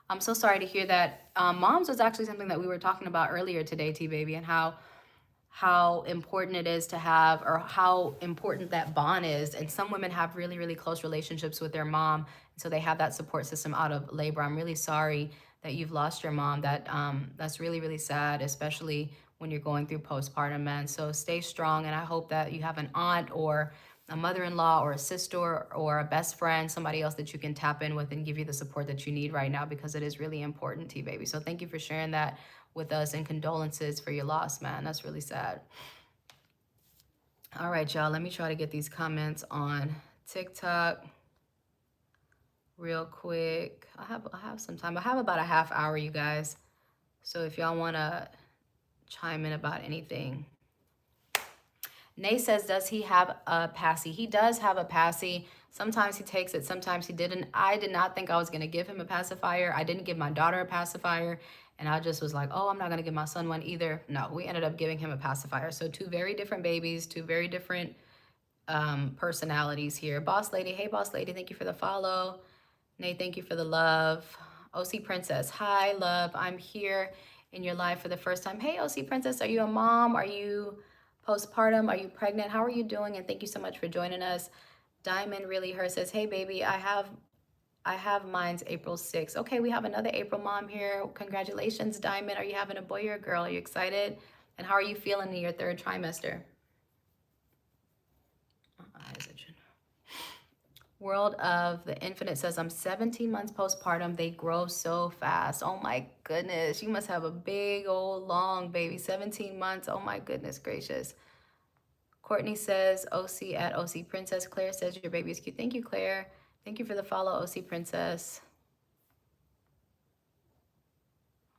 Speaker 1: I'm so sorry to hear that. Moms was actually something that we were talking about earlier today, T-Baby, and how important it is to have, or how important that bond is. And some women have really, really close relationships with their mom, and so they have that support system out of labor. I'm really sorry that you've lost your mom. That's really, really sad, especially when you're going through postpartum, man. So stay strong, and I hope that you have an aunt or a mother-in-law or a sister or a best friend, somebody else that you can tap in with and give you the support that you need right now, because it is really important, T-Baby. So thank you for sharing that with us, and condolences for your loss, man. That's really sad. All right, y'all, let me try to get these comments on TikTok real quick. I have some time. I have about a half hour, you guys. So if y'all want to chime in about anything. Nay says, does he have a passy? He does have a passy. Sometimes he takes it, sometimes he didn't. I did not think I was going to give him a pacifier. I didn't give my daughter a pacifier. And I just was like, oh, I'm not going to give my son one either. No, we ended up giving him a pacifier. So 2 very different babies, 2 very different personalities here. Boss Lady, hey, Boss Lady, thank you for the follow. Nay, thank you for the love. OC Princess, hi, love. I'm here in your life for the first time. Hey, OC Princess, are you a mom? Are you postpartum? Are you pregnant? How are you doing? And thank you so much for joining us. Diamond Really Her says, hey, baby, I have mine's April 6th. Okay, we have another April mom here. Congratulations, Diamond. Are you having a boy or a girl? Are you excited? And how are you feeling in your 3rd trimester? World of the Infinite says, I'm 17 months postpartum. They grow so fast. Oh my goodness. You must have a big old long baby. 17 months. Oh my goodness gracious. Courtney says, OC at OC Princess. Claire says, your baby is cute. Thank you, Claire. Thank you for the follow, OC Princess.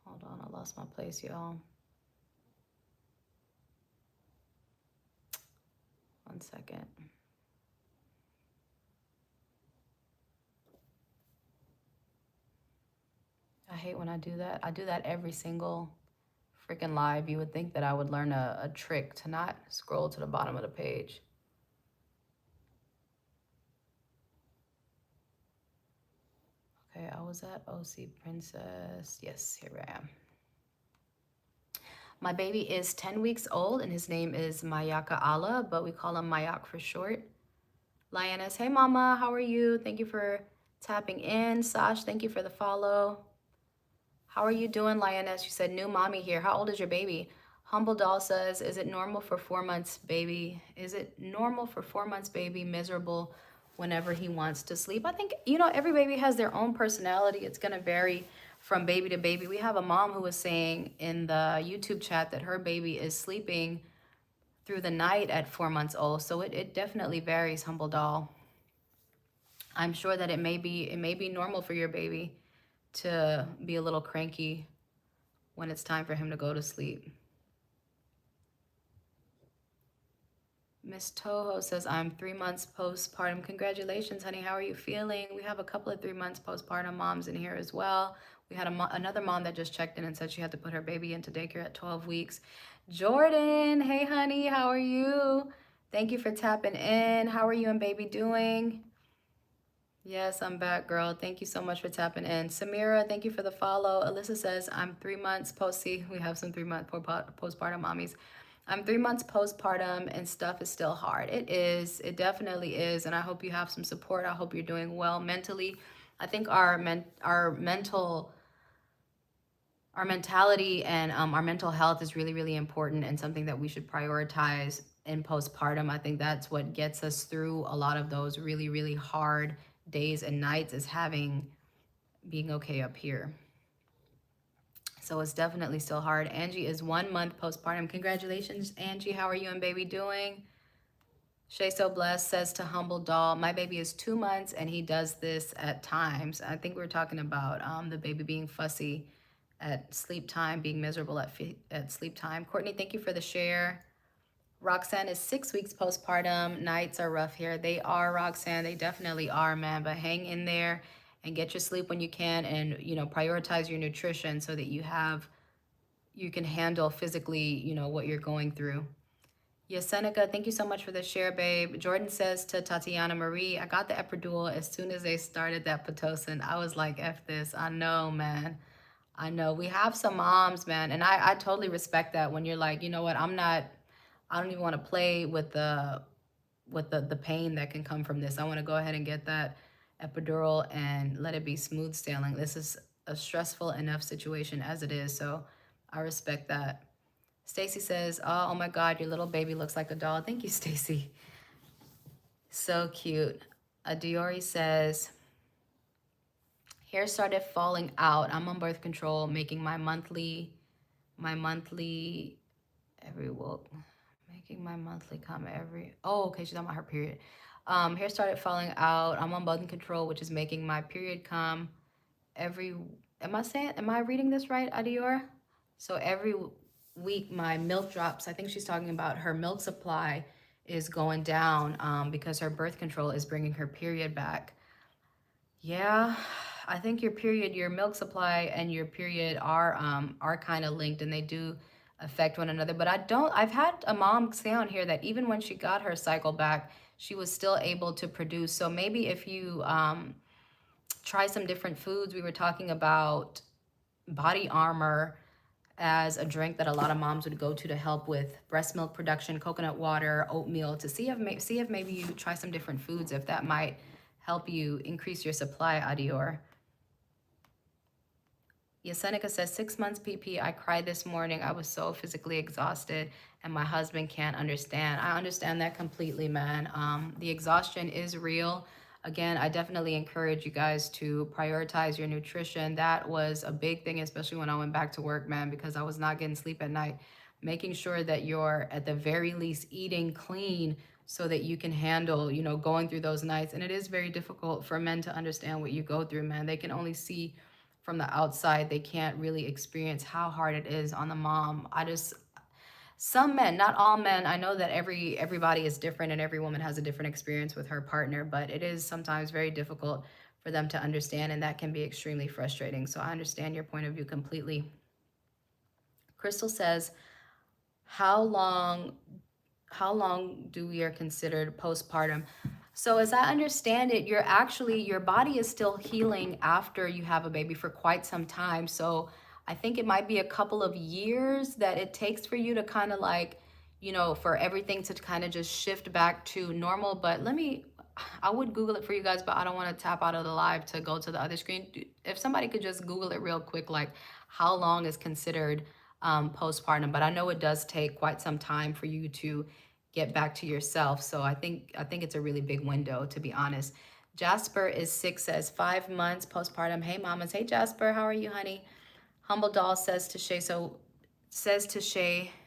Speaker 1: Hold on, I lost my place, y'all. One second. I hate when I do that. I do that every single freaking live. You would think that I would learn a trick to not scroll to the bottom of the page. Okay, I was at OC Princess. Yes, here I am. My baby is 10 weeks old, and his name is Mayaka Allah, but we call him Mayak for short. Lioness, hey mama, how are you? Thank you for tapping in. Sash, thank you for the follow. How are you doing, Lioness? You said new mommy here. How old is your baby? Humble Doll says, is it normal for 4 months, baby? Is it normal for 4 months, baby? Miserable. whenever he wants to sleep. I think, you know, every baby has their own personality. It's going to vary from baby to baby. We have a mom who was saying in the YouTube chat that her baby is sleeping through the night at 4 months old. So it definitely varies, Humble Doll. I'm sure that it may be normal for your baby to be a little cranky when it's time for him to go to sleep. Miss Toho says, I'm 3 months postpartum. Congratulations, honey. How are you feeling? We have a couple of 3 months postpartum moms in here as well. We had another mom that just checked in and said she had to put her baby into daycare at 12 weeks. Jordan, hey, honey. How are you? Thank you for tapping in. How are you and baby doing? Yes, I'm back, girl. Thank you so much for tapping in. Samira, thank you for the follow. Alyssa says, I'm 3 months post. See, we have some 3-month postpartum mommies. I'm 3 months postpartum and stuff is still hard. It is. It definitely is. And I hope you have some support. I hope you're doing well mentally. I think our mentality and our mental health is really, really important and something that we should prioritize in postpartum. I think that's what gets us through a lot of those really, really hard days and nights, is being okay up here. So it's definitely still hard. Angie is 1 month postpartum. Congratulations, Angie. How are you and baby doing? Shay So Blessed says to Humble Doll, my baby is 2 months and he does this at times. I think we were talking about the baby being fussy at sleep time, being miserable at sleep time. Courtney, thank you for the share. Roxanne is 6 weeks postpartum. Nights are rough here. They are, Roxanne. They definitely are, man. But hang in there and get your sleep when you can, and, you know, prioritize your nutrition so that you can handle physically, you know, what you're going through. Yes, Seneca, thank you so much for the share, babe. Jordan says to Tatiana Marie, I got the epidural as soon as they started that Pitocin. I was like, F this. I know, man. I know. We have some moms, man. And I totally respect that when you're like, you know what, I don't even want to play with the pain that can come from this. I want to go ahead and get that epidural and let it be smooth sailing. This is a stressful enough situation as it is, so I respect that. Stacy says, oh my God, your little baby looks like a doll. Thank you, Stacy. So cute. Diori says, hair started falling out. I'm on birth control, making my monthly every week. Making my monthly come every, oh, okay, she's talking about her period. Hair started falling out. I'm on birth control, which is making my period come every, am I reading this right, Adior? So every week my milk drops. I think she's talking about her milk supply is going down because her birth control is bringing her period back. Yeah, I think your milk supply and your period are kind of linked, and they do affect one another. But I've had a mom say on here that even when she got her cycle back, she was still able to produce. So maybe if you try some different foods, we were talking about Body Armor as a drink that a lot of moms would go to help with breast milk production, coconut water, oatmeal, to see if maybe you try some different foods, if that might help you increase your supply, Adior. Yasenica says, 6 months PP, I cried this morning. I was so physically exhausted and my husband can't understand. I understand that completely, man. The exhaustion is real. Again, I definitely encourage you guys to prioritize your nutrition. That was a big thing, especially when I went back to work, man, because I was not getting sleep at night. Making sure that you're at the very least eating clean so that you can handle, you know, going through those nights. And it is very difficult for men to understand what you go through, man. They can only see from the outside. They can't really experience how hard it is on the mom. Some men, not all men, I know that everybody is different and every woman has a different experience with her partner, but it is sometimes very difficult for them to understand, and that can be extremely frustrating. So I understand your point of view completely. Crystal says, how long do we are considered postpartum? So as I understand it, your body is still healing after you have a baby for quite some time. So I think it might be a couple of years that it takes for you to kind of like, you know, for everything to kind of just shift back to normal. But I would Google it for you guys, but I don't want to tap out of the live to go to the other screen. If somebody could just Google it real quick, like how long is considered postpartum. But I know it does take quite some time for you to get back to yourself. So I think it's a really big window, to be honest. Jasper is 6, says 5 months postpartum. Hey mamas. Hey Jasper, how are you, honey? Humble Doll says to Shay,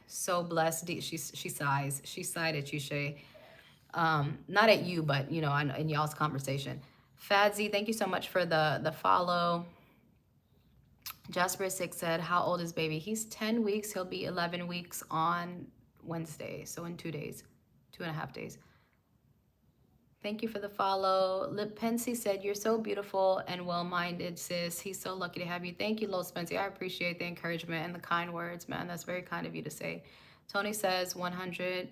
Speaker 1: so blessed. She sighs. She sighed at you, Shay. Not at you, but you know, in y'all's conversation. Fadsy, thank you so much for the follow. Jasper 6 said, how old is baby? He's 10 weeks. He'll be 11 weeks on Wednesday. So in 2 days, 2.5 days. Thank you for the follow. Lip Pensy said, you're so beautiful and well-minded, sis. He's so lucky to have you. Thank you, Lil Spency. I appreciate the encouragement and the kind words, man. That's very kind of you to say. Tony says, 100.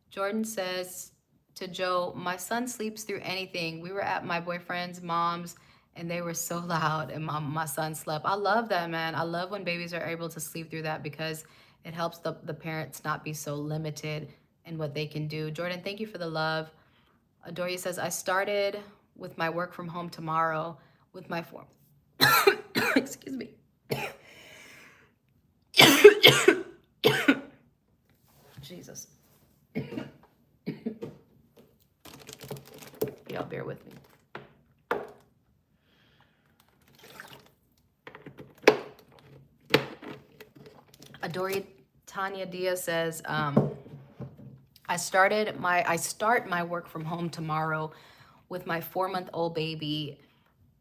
Speaker 1: Jordan says to Joe, my son sleeps through anything. We were at my boyfriend's mom's and they were so loud and my son slept. I love that, man. I love when babies are able to sleep through that because it helps the parents not be so limited in what they can do. Jordan, thank you for the love. Adoria says, I started with my work from home tomorrow with my form. Excuse me. Jesus. Y'all bear with me. Adoria Tanya Diaz says, I start my work from home tomorrow with my 4-month-old baby.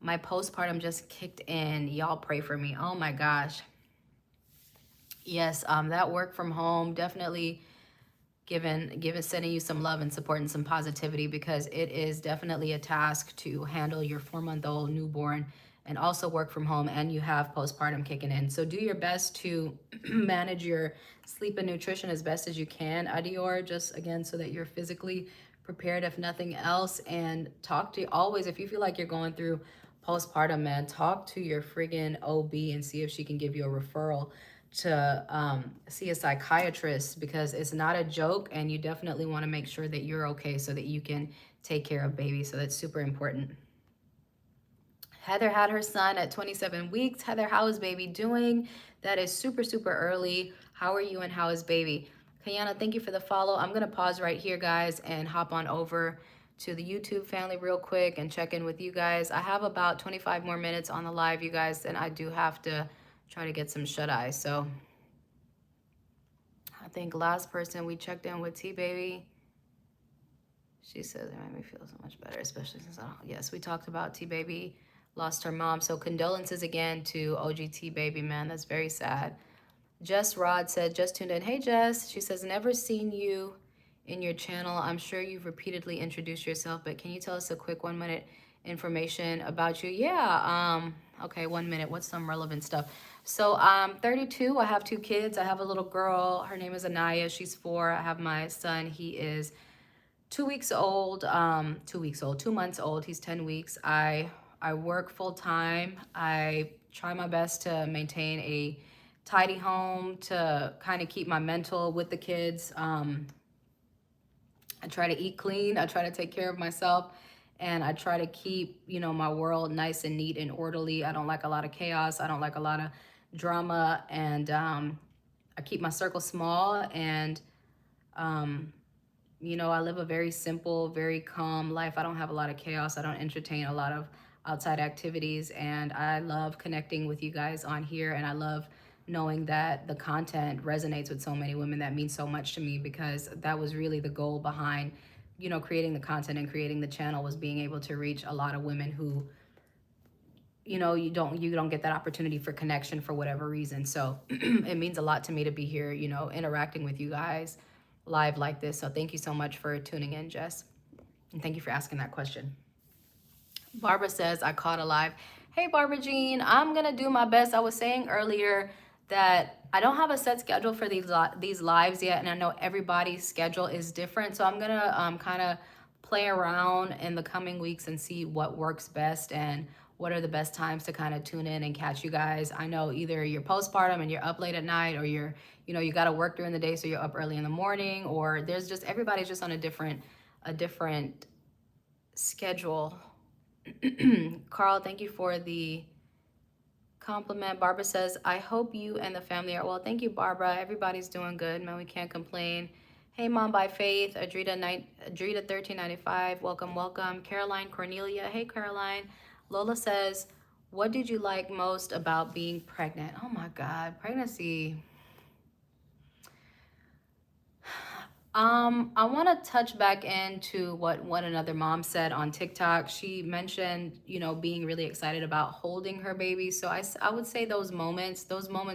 Speaker 1: My postpartum just kicked in. Y'all pray for me. Oh my gosh. Yes, that work from home definitely sending you some love and support and some positivity, because it is definitely a task to handle your 4-month-old newborn and also work from home, and you have postpartum kicking in. So do your best to manage your sleep and nutrition as best as you can, Adior, just again, so that you're physically prepared if nothing else. And talk to, always, if you feel like you're going through postpartum, man, talk to your friggin' OB and see if she can give you a referral to see a psychiatrist, because it's not a joke, and you definitely want to make sure that you're okay so that you can take care of baby. So that's super important. Heather had her son at 27 weeks. Heather, how is baby doing? That is super, super early. How are you and how is baby? Kayana, thank you for the follow. I'm going to pause right here, guys, and hop on over to the YouTube family real quick and check in with you guys. I have about 25 more minutes on the live, you guys, and I do have to try to get some shut-eye. So I think last person we checked in with T-Baby, she says it made me feel so much better, especially since yes, we talked about T-Baby lost her mom. So condolences again to OG Baby, man. That's very sad. Jess Rod said, just tuned in. Hey, Jess. She says, never seen you in your channel. I'm sure you've repeatedly introduced yourself, but can you tell us a quick 1-minute information about you? Yeah. Okay, 1 minute. What's some relevant stuff? So I'm 32. I have 2 kids. I have a little girl. Her name is Anaya. She's 4. I have my son. He is 2 weeks old. 2 months old. He's 10 weeks. I work full time. I try my best to maintain a tidy home, to kind of keep my mental with the kids. I try to eat clean. I try to take care of myself, and I try to keep, you know, my world nice and neat and orderly. I don't like a lot of chaos. I don't like a lot of drama, and I keep my circle small, and you know, I live a very simple, very calm life. I don't have a lot of chaos. I don't entertain a lot of outside activities, and I love connecting with you guys on here, and I love knowing that the content resonates with so many women. That means so much to me, because that was really the goal behind, you know, creating the content and creating the channel, was being able to reach a lot of women who, you know, you don't get that opportunity for connection for whatever reason. So it means a lot to me to be here, you know, interacting with you guys live like this. So thank you so much for tuning in, Jess, and thank you for asking that question. Barbara says, I caught a live. Hey, Barbara Jean, I'm going to do my best. I was saying earlier that I don't have a set schedule for these lives yet, and I know everybody's schedule is different. So I'm going to kind of play around in the coming weeks and see what works best and what are the best times to kind of tune in and catch you guys. I know either you're postpartum and you're up late at night, or you're, you know, you got to work during the day, so you're up early in the morning, or there's just, everybody's just on a different schedule. Carl, thank you for the compliment. Barbara says, I hope you and the family are well. Thank you, Barbara. Everybody's doing good, man. We can't complain. Hey, Mom by Faith, Adrita 1395, welcome, welcome. Caroline Cornelia, hey, Caroline. Lola says, what did you like most about being pregnant? Oh my God, pregnancy. I want to touch back into what one another mom said on TikTok. She mentioned, you know, being really excited about holding her baby. So I would say those moments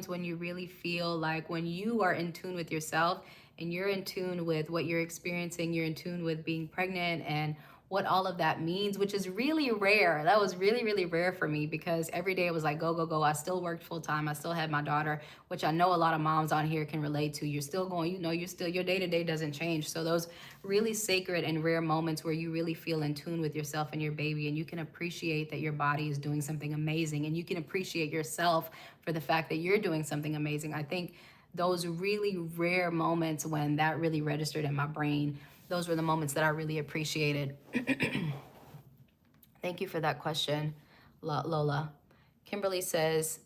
Speaker 1: when you really feel like when you are in tune with yourself and you're in tune with what you're experiencing, you're in tune with being pregnant and what all of that means, which is really rare. That was really, really rare for me because every day it was like, go, go, go. I still worked full time. I still had my daughter, which I know a lot of moms on here can relate to. You're still going, you know, your day to day doesn't change. So those really sacred and rare moments where you really feel in tune with yourself and your baby, and you can appreciate that your body is doing something amazing, and you can appreciate yourself for the fact that you're doing something amazing. I think those really rare moments when that really registered in my brain, those were the moments that I really appreciated. Thank you for that question, Lola. Kimberly says,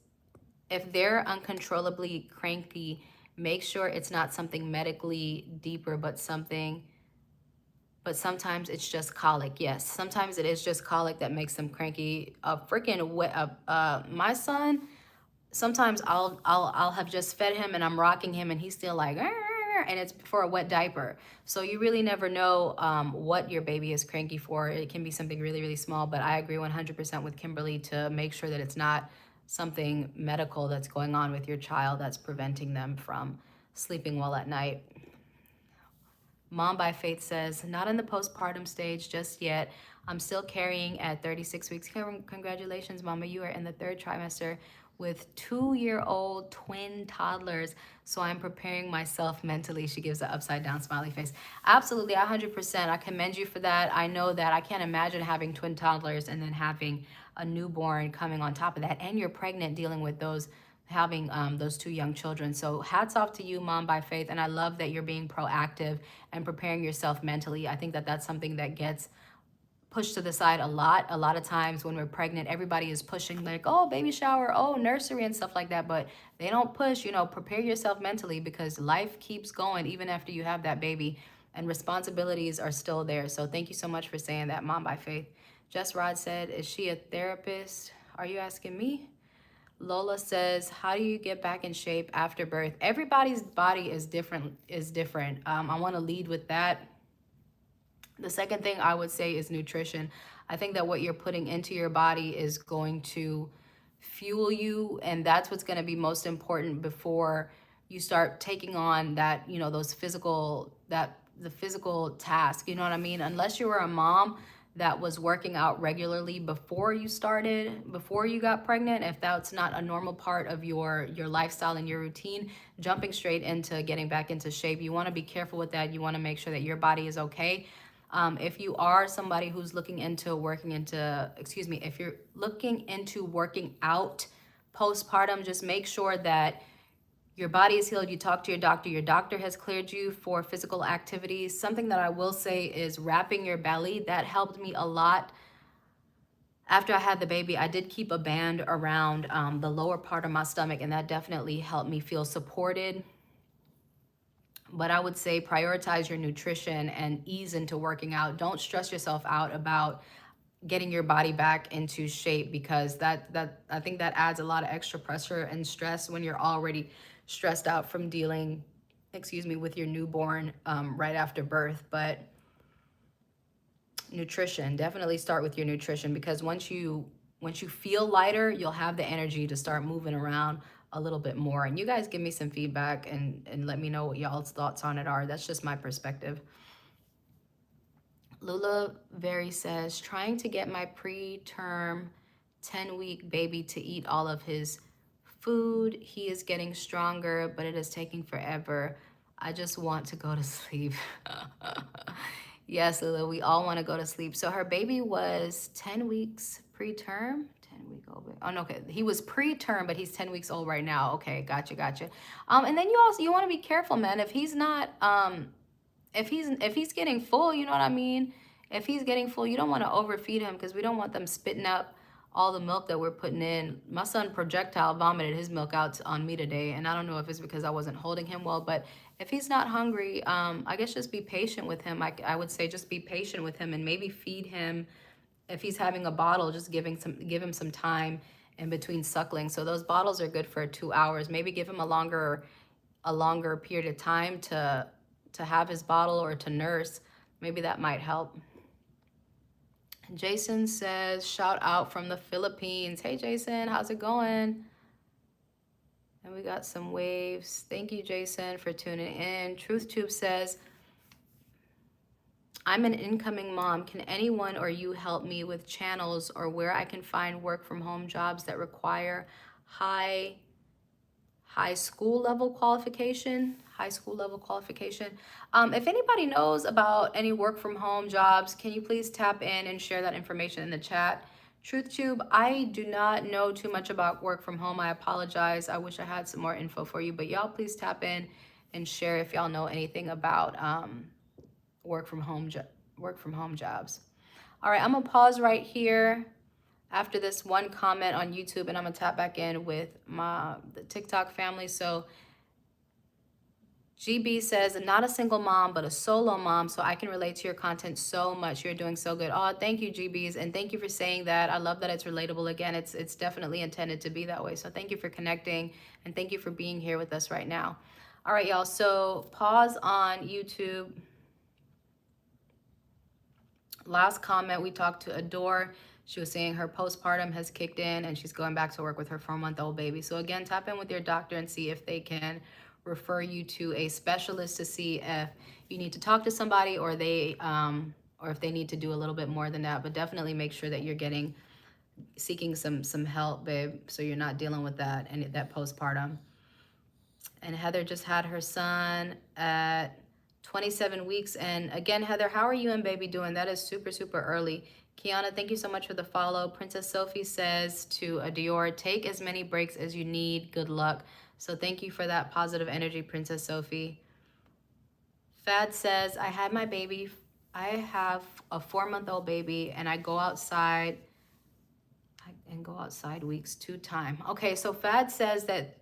Speaker 1: if they're uncontrollably cranky, make sure it's not something medically deeper, but sometimes it's just colic. Yes, sometimes it is just colic that makes them cranky. My son, sometimes I'll have just fed him and I'm rocking him and he's still like, "Arr," and it's for a wet diaper. So you really never know what your baby is cranky for. It can be something really, really small, but I agree 100% with Kimberly to make sure that it's not something medical that's going on with your child that's preventing them from sleeping well at night. Mom by Faith says, not in the postpartum stage just yet. I'm still carrying at 36 weeks. Congratulations, Mama. You are in the 3rd trimester with 2-year-old twin toddlers. So I'm preparing myself mentally. She gives an upside down smiley face. Absolutely, 100%. I commend you for that. I know that I can't imagine having twin toddlers and then having a newborn coming on top of that. And you're pregnant dealing with having those 2 young children. So hats off to you, Mom by Faith. And I love that you're being proactive and preparing yourself mentally. I think that that's something that gets pushed to the side a lot. A lot of times when we're pregnant, everybody is pushing like, oh, baby shower, oh, nursery and stuff like that. But they don't push, you know, prepare yourself mentally because life keeps going even after you have that baby and responsibilities are still there. So thank you so much for saying that, Mom by Faith. Jess Rod said, is she a therapist? Are you asking me? Lola says, how do you get back in shape after birth? Everybody's body is different. I want to lead with that. The second thing I would say is nutrition. I think that what you're putting into your body is going to fuel you, and that's what's going to be most important before you start taking on that, you know, the physical task, you know what I mean? Unless you were a mom that was working out regularly before you got pregnant, if that's not a normal part of your lifestyle and your routine, jumping straight into getting back into shape, you want to be careful with that. You want to make sure that your body is okay. If you are somebody who's looking into if you're looking into working out postpartum, just make sure that your body is healed. You talk to your doctor has cleared you for physical activities. Something that I will say is wrapping your belly. That helped me a lot. After I had the baby, I did keep a band around the lower part of my stomach, and that definitely helped me feel supported. But I would say prioritize your nutrition and ease into working out. Don't stress yourself out about getting your body back into shape, because that I think that adds a lot of extra pressure and stress when you're already stressed out from dealing, with your newborn right after birth. But nutrition, definitely start with your nutrition, because once you feel lighter, you'll have the energy to start moving around a little bit more. And you guys give me some feedback and let me know what y'all's thoughts on it are. That's just my perspective. Lula Very says, trying to get my preterm 10-week baby to eat all of his food. He is getting stronger, but it is taking forever. I just want to go to sleep. Yes, Lula, we all want to go to sleep. So her baby was 10 weeks preterm. 10-week old. Oh, no, okay. He was preterm, but he's 10 weeks old right now. Okay, gotcha. And then you want to be careful, man. If he's not, if he's getting full, you know what I mean? If he's getting full, you don't want to overfeed him, because we don't want them spitting up all the milk that we're putting in. My son projectile vomited his milk out on me today, and I don't know if it's because I wasn't holding him well, but If he's not hungry, I guess just be patient with him. I would say just be patient with him and maybe feed him. If he's having a bottle, just give him some time in between suckling. So those bottles are good for 2 hours. Maybe give him a longer period of time to have his bottle or to nurse. Maybe that might help. Jason says, shout out from the Philippines. Hey, Jason, how's it going? And we got some waves. Thank you, Jason, for tuning in. TruthTube says, I'm an incoming mom. Can anyone or you help me with channels or where I can find work from home jobs that require high school level qualification? If anybody knows about any work from home jobs, can you please tap in and share that information in the chat? TruthTube, I do not know too much about work from home. I apologize. I wish I had some more info for you, but y'all please tap in and share if y'all know anything about work from home jobs. All right, I'm gonna pause right here after this one comment on YouTube, and I'm gonna tap back in with the TikTok family. So GB says, not a single mom, but a solo mom, so I can relate to your content so much. You're doing so good. Oh, thank you, GBs, and thank you for saying that. I love that it's relatable. Again, it's definitely intended to be that way. So thank you for connecting, and thank you for being here with us right now. All right, y'all, so pause on YouTube. Last comment, we talked to Adore. She was saying her postpartum has kicked in and she's going back to work with her 4-month-old baby. So again, tap in with your doctor and see if they can refer you to a specialist to see if you need to talk to somebody or if they need to do a little bit more than that. But definitely make sure that you're seeking some help, babe, so you're not dealing with that and that postpartum. And Heather just had her son at 27 weeks. And again, Heather, how are you and baby doing? That is super, super early. Kiana, thank you so much for the follow. Princess Sophie says to Dior, take as many breaks as you need. Good luck. So thank you for that positive energy, Princess Sophie. Fad says, I have a 4-month-old baby and I go outside weeks 2 times. Okay, so Fad says that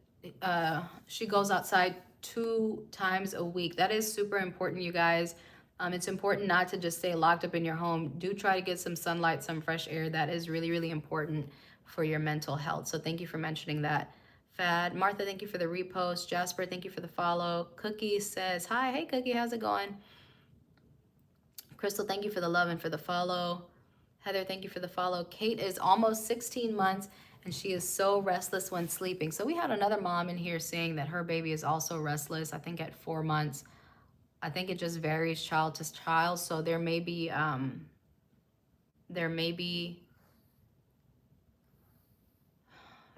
Speaker 1: she goes outside 2 times a week. That is super important, you guys. It's important not to just stay locked up in your home. Do try to get some sunlight, some fresh air. That is really, really important for your mental health. So thank you for mentioning that. Fad. Martha, thank you for the repost. Jasper, thank you for the follow. Cookie says, hi. Hey, Cookie, how's it going? Crystal, thank you for the love and for the follow. Heather, thank you for the follow. Kate is almost 16 months and she is so restless when sleeping. So we had another mom in here saying that her baby is also restless, I think at 4 months. I think it just varies child to child. So there may be,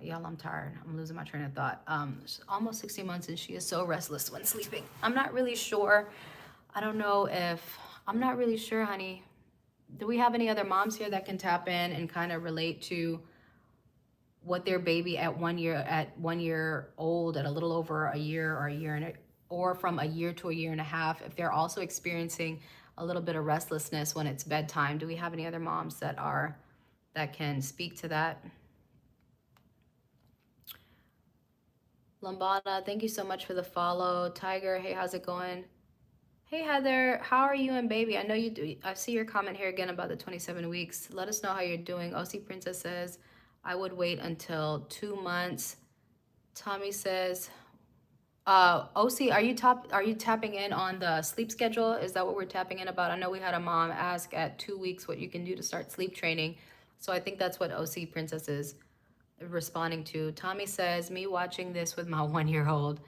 Speaker 1: y'all, I'm tired. I'm losing my train of thought. She's almost 16 months and she is so restless when sleeping. I'm not really sure. I'm not really sure, honey. Do we have any other moms here that can tap in and kind of relate to what their baby at 1 year old, at a little over a year or from a year to a year and a half, if they're also experiencing a little bit of restlessness when it's bedtime? Do we have any other moms that can speak to that? Lambada, thank you so much for the follow. Tiger, hey, how's it going? Hey, Heather, how are you and baby? I know you do. I see your comment here again about the 27 weeks. Let us know how you're doing. OC Princess says, I would wait until 2 months. Tommy says, OC, are you tapping in on the sleep schedule? Is that what we're tapping in about? I know we had a mom ask at 2 weeks what you can do to start sleep training. So I think that's what OC Princess is responding to. Tommy says, me watching this with my 1-year-old.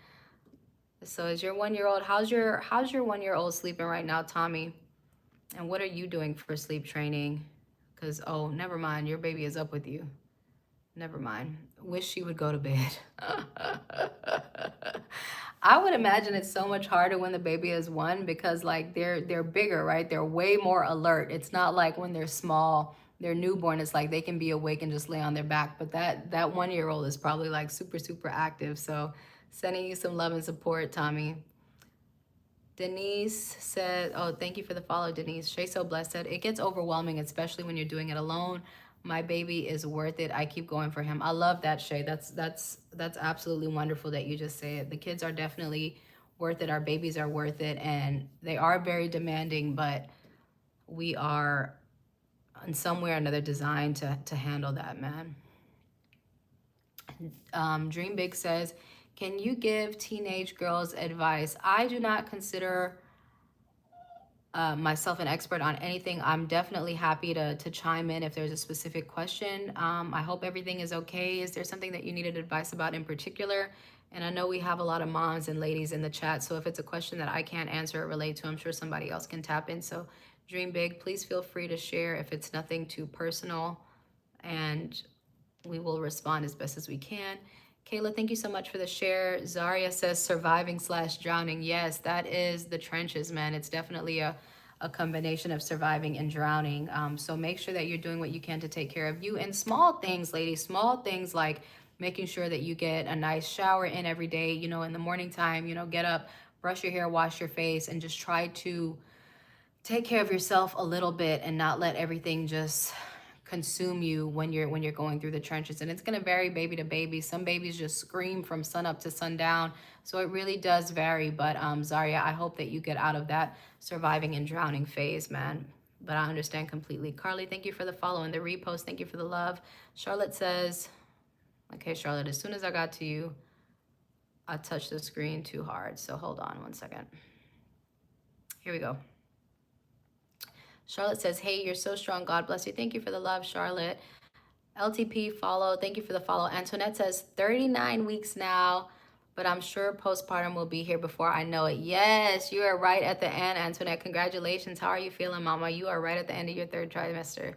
Speaker 1: So is your 1-year-old, how's your 1-year-old sleeping right now, Tommy? And what are you doing for sleep training? Because, oh, never mind, your baby is up with you. Never mind. Wish she would go to bed. I would imagine it's so much harder when the baby is 1 because like they're bigger, right? They're way more alert. It's not like when they're small, they're newborn, it's like they can be awake and just lay on their back. But that 1-year-old is probably like super, super active. So sending you some love and support, Tommy. Denise said, oh, thank you for the follow, Denise. Shay So Blessed said, it gets overwhelming, especially when you're doing it alone. My baby is worth it. I keep going for him. I love that, Shay. That's absolutely wonderful that you just say it. The kids are definitely worth it. Our babies are worth it, and they are very demanding, but we are in some way or another designed to handle that, man. Dream Big says, can you give teenage girls advice? I do not consider myself an expert on anything. I'm definitely happy to chime in if there's a specific question. I hope everything is okay. Is there something that you needed advice about in particular? And I know we have a lot of moms and ladies in the chat, so if it's a question that I can't answer or relate to, I'm sure somebody else can tap in. So dream big. Please feel free to share if it's nothing too personal, and we will respond as best as we can. Kayla, thank you so much for the share. Zaria says surviving/drowning. Yes, that is the trenches, man. It's definitely a combination of surviving and drowning. So make sure that you're doing what you can to take care of you. And small things, ladies, small things like making sure that you get a nice shower in every day, you know, in the morning time, you know, get up, brush your hair, wash your face, and just try to take care of yourself a little bit and not let everything just consume you when you're going through the trenches. And it's going to vary baby to baby. Some babies just scream from sun up to sundown, so it really does vary. But Zaria, I hope that you get out of that surviving and drowning phase, man. But I understand completely. Carly, thank you for the follow and the repost. Thank you for the love. Charlotte says, okay, Charlotte, as soon as I got to you, I touched the screen too hard, so hold on one second. Here we go. Charlotte says, hey, you're so strong. God bless you. Thank you for the love, Charlotte. LTP follow. Thank you for the follow. Antoinette says 39 weeks now, but I'm sure postpartum will be here before I know it. Yes, you are right at the end, Antoinette. Congratulations. How are you feeling, mama? You are right at the end of your 3rd trimester.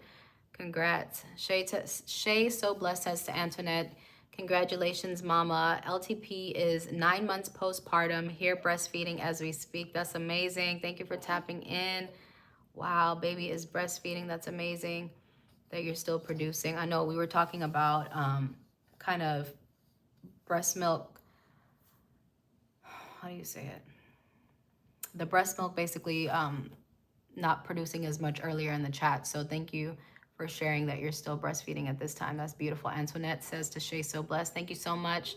Speaker 1: Congrats. Shay so blessed says to Antoinette, congratulations, mama. LTP is 9 months postpartum, here breastfeeding as we speak. That's amazing. Thank you for tapping in. Wow, baby is breastfeeding. That's amazing that you're still producing. I know we were talking about kind of breast milk. How do you say it? The breast milk basically not producing as much earlier in the chat. So thank you for sharing that you're still breastfeeding at this time. That's beautiful. Antoinette says to Shay, so blessed. Thank you so much.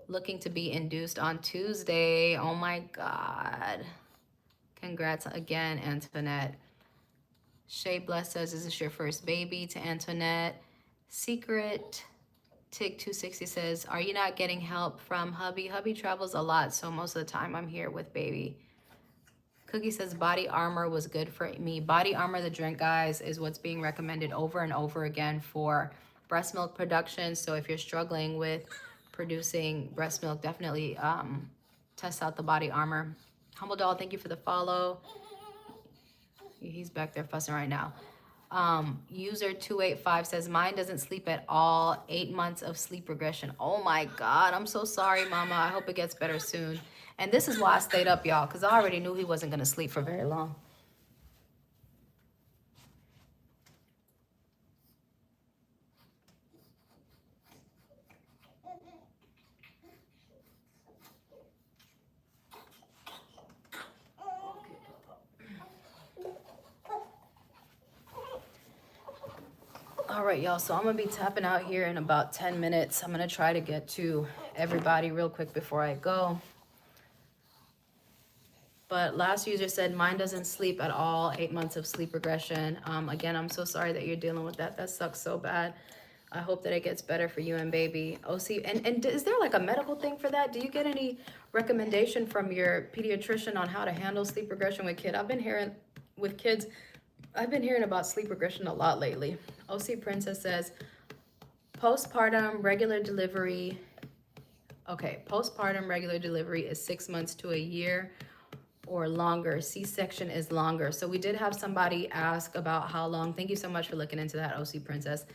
Speaker 1: Looking to be induced on Tuesday. Oh my God. Congrats again, Antoinette. Shay Bless says, is this your first baby? To Antoinette. Secret Tick 260 says, are you not getting help from hubby? Hubby travels a lot, so most of the time I'm here with baby. Cookie says, body armor was good for me. Body armor, the drink, guys, is what's being recommended over and over again for breast milk production. So if you're struggling with producing breast milk, definitely test out the body armor. Humble Doll, thank you for the follow. He's back there fussing right now. User 285 says, mine doesn't sleep at all. 8 months of sleep regression. Oh my God, I'm so sorry, mama. I hope it gets better soon. And this is why I stayed up, y'all, because I already knew he wasn't going to sleep for very long. All right, y'all, so I'm gonna be tapping out here in about 10 minutes. I'm gonna try to get to everybody real quick before I go. But last user said, mine doesn't sleep at all. 8 months of sleep regression. Again, I'm so sorry that you're dealing with that. That sucks so bad. I hope that it gets better for you and baby. OC, and is there like a medical thing for that? Do you get any recommendation from your pediatrician on how to handle sleep regression with kids? I've been hearing with kids, I've been hearing about sleep regression a lot lately. OC Princess says, postpartum regular delivery. Okay, postpartum regular delivery is 6 months to a year or longer. C-section is longer. So we did have somebody ask about how long. Thank you so much for looking into that, OC Princess.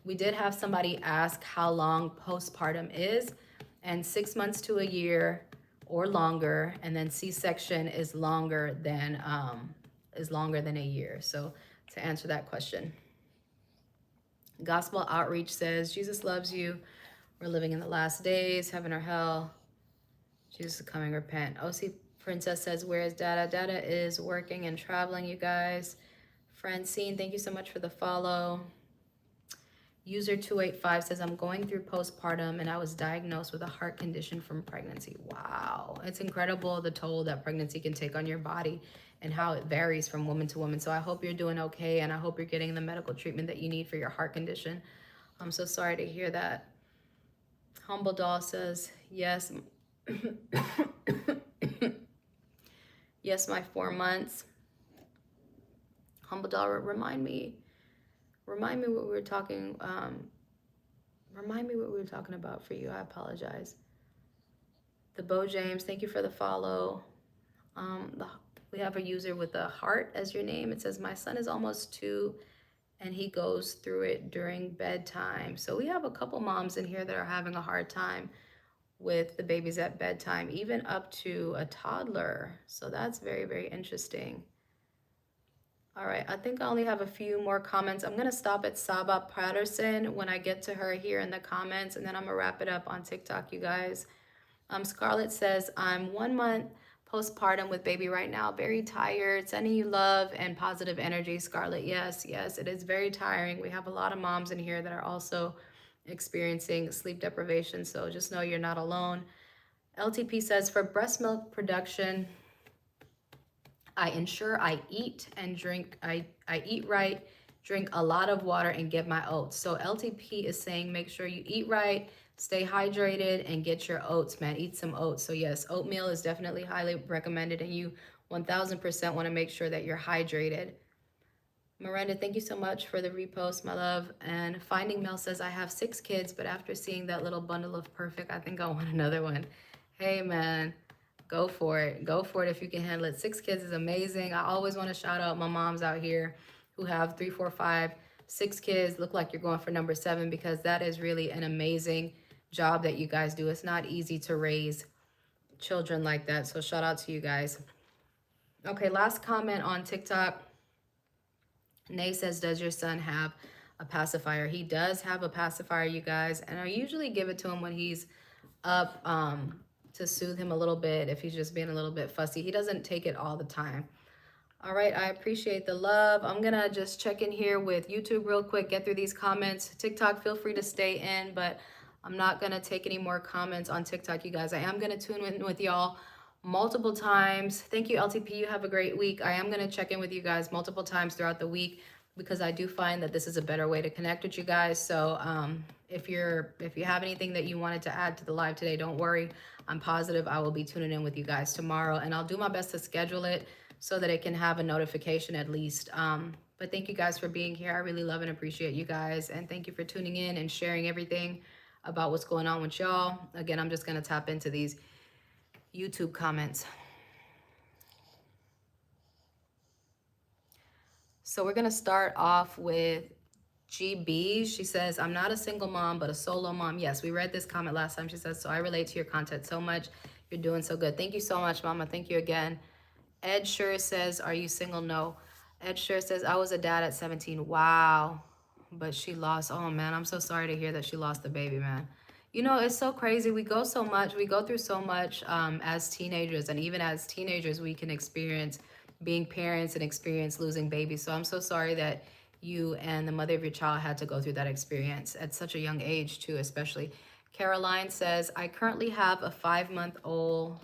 Speaker 1: We did have somebody ask how long postpartum is, and 6 months to a year or longer, and then C-section is longer than a year. So to answer that question. Gospel Outreach says, Jesus loves you. We're living in the last days, heaven or hell. Jesus is coming, repent. OC Princess says, where is Dada? Dada is working and traveling, you guys. Francine, thank you so much for the follow. User 285 says, I'm going through postpartum and I was diagnosed with a heart condition from pregnancy. Wow. It's incredible the toll that pregnancy can take on your body and how it varies from woman to woman. So I hope you're doing okay, and I hope you're getting the medical treatment that you need for your heart condition. I'm so sorry to hear that. Humble Doll says, yes. Yes, my 4 months. Humble Doll, remind me what we were talking, remind me what we were talking about for you. I apologize. The Bo James, thank you for the follow. We have a user with a heart as your name. It says, my son is almost 2 and he goes through it during bedtime. So we have a couple moms in here that are having a hard time with the babies at bedtime, even up to a toddler. So that's very, very interesting. All right, I think I only have a few more comments. I'm gonna stop at Saba Patterson when I get to her here in the comments, and then I'm gonna wrap it up on TikTok, you guys. Scarlett says, I'm 1 month postpartum with baby right now, very tired, sending you love and positive energy. Scarlett, yes, it is very tiring. We have a lot of moms in here that are also experiencing sleep deprivation, so just know you're not alone. LTP says, for breast milk production, I ensure I eat and drink, I eat right, drink a lot of water, and get my oats. So LTP is saying make sure you eat right, stay hydrated, and get your oats, man. Eat some oats. So yes, oatmeal is definitely highly recommended, and you 1000% want to make sure that you're hydrated. Miranda, thank you so much for the repost, my love. And Finding Mel says, I have 6 kids, but after seeing that little bundle of perfect, I think I want another one. Hey, man. Go for it. Go for it if you can handle it. 6 kids is amazing. I always want to shout out my moms out here who have 3, 4, 5, 6 kids. Look like you're going for number 7, because that is really an amazing job that you guys do. It's not easy to raise children like that. So shout out to you guys. Okay, last comment on TikTok. Nay says, does your son have a pacifier? He does have a pacifier, you guys. And I usually give it to him when he's up, to soothe him a little bit if he's just being a little bit fussy. He doesn't take it all the time. All right, I appreciate the love. I'm gonna just check in here with YouTube real quick, get through these comments. TikTok, feel free to stay in, but I'm not gonna take any more comments on TikTok, you guys. I am gonna tune in with y'all multiple times. Thank you, LTP. You have a great week. I am gonna check in with you guys multiple times throughout the week, because I do find that this is a better way to connect with you guys. So if you have anything that you wanted to add to the live today, don't worry. I'm positive I will be tuning in with you guys tomorrow, and I'll do my best to schedule it so that it can have a notification at least. But thank you guys for being here. I really love and appreciate you guys, and thank you for tuning in and sharing everything about what's going on with y'all. Again, I'm just gonna tap into these YouTube comments. So we're gonna start off with GB. She says, I'm not a single mom, but a solo mom. Yes, we read this comment last time. She says, so I relate to your content so much. You're doing so good. Thank you so much, Mama. Thank you again. Ed Sure says, are you single? No. Ed Sure says, I was a dad at 17. Wow. But she lost. Oh, man, I'm so sorry to hear that she lost the baby, man. You know, it's so crazy. We go through so much as teenagers. And even as teenagers, we can experience being parents and experience losing babies. So I'm so sorry that you and the mother of your child had to go through that experience at such a young age too, especially. Caroline says, I currently have a 5-month-old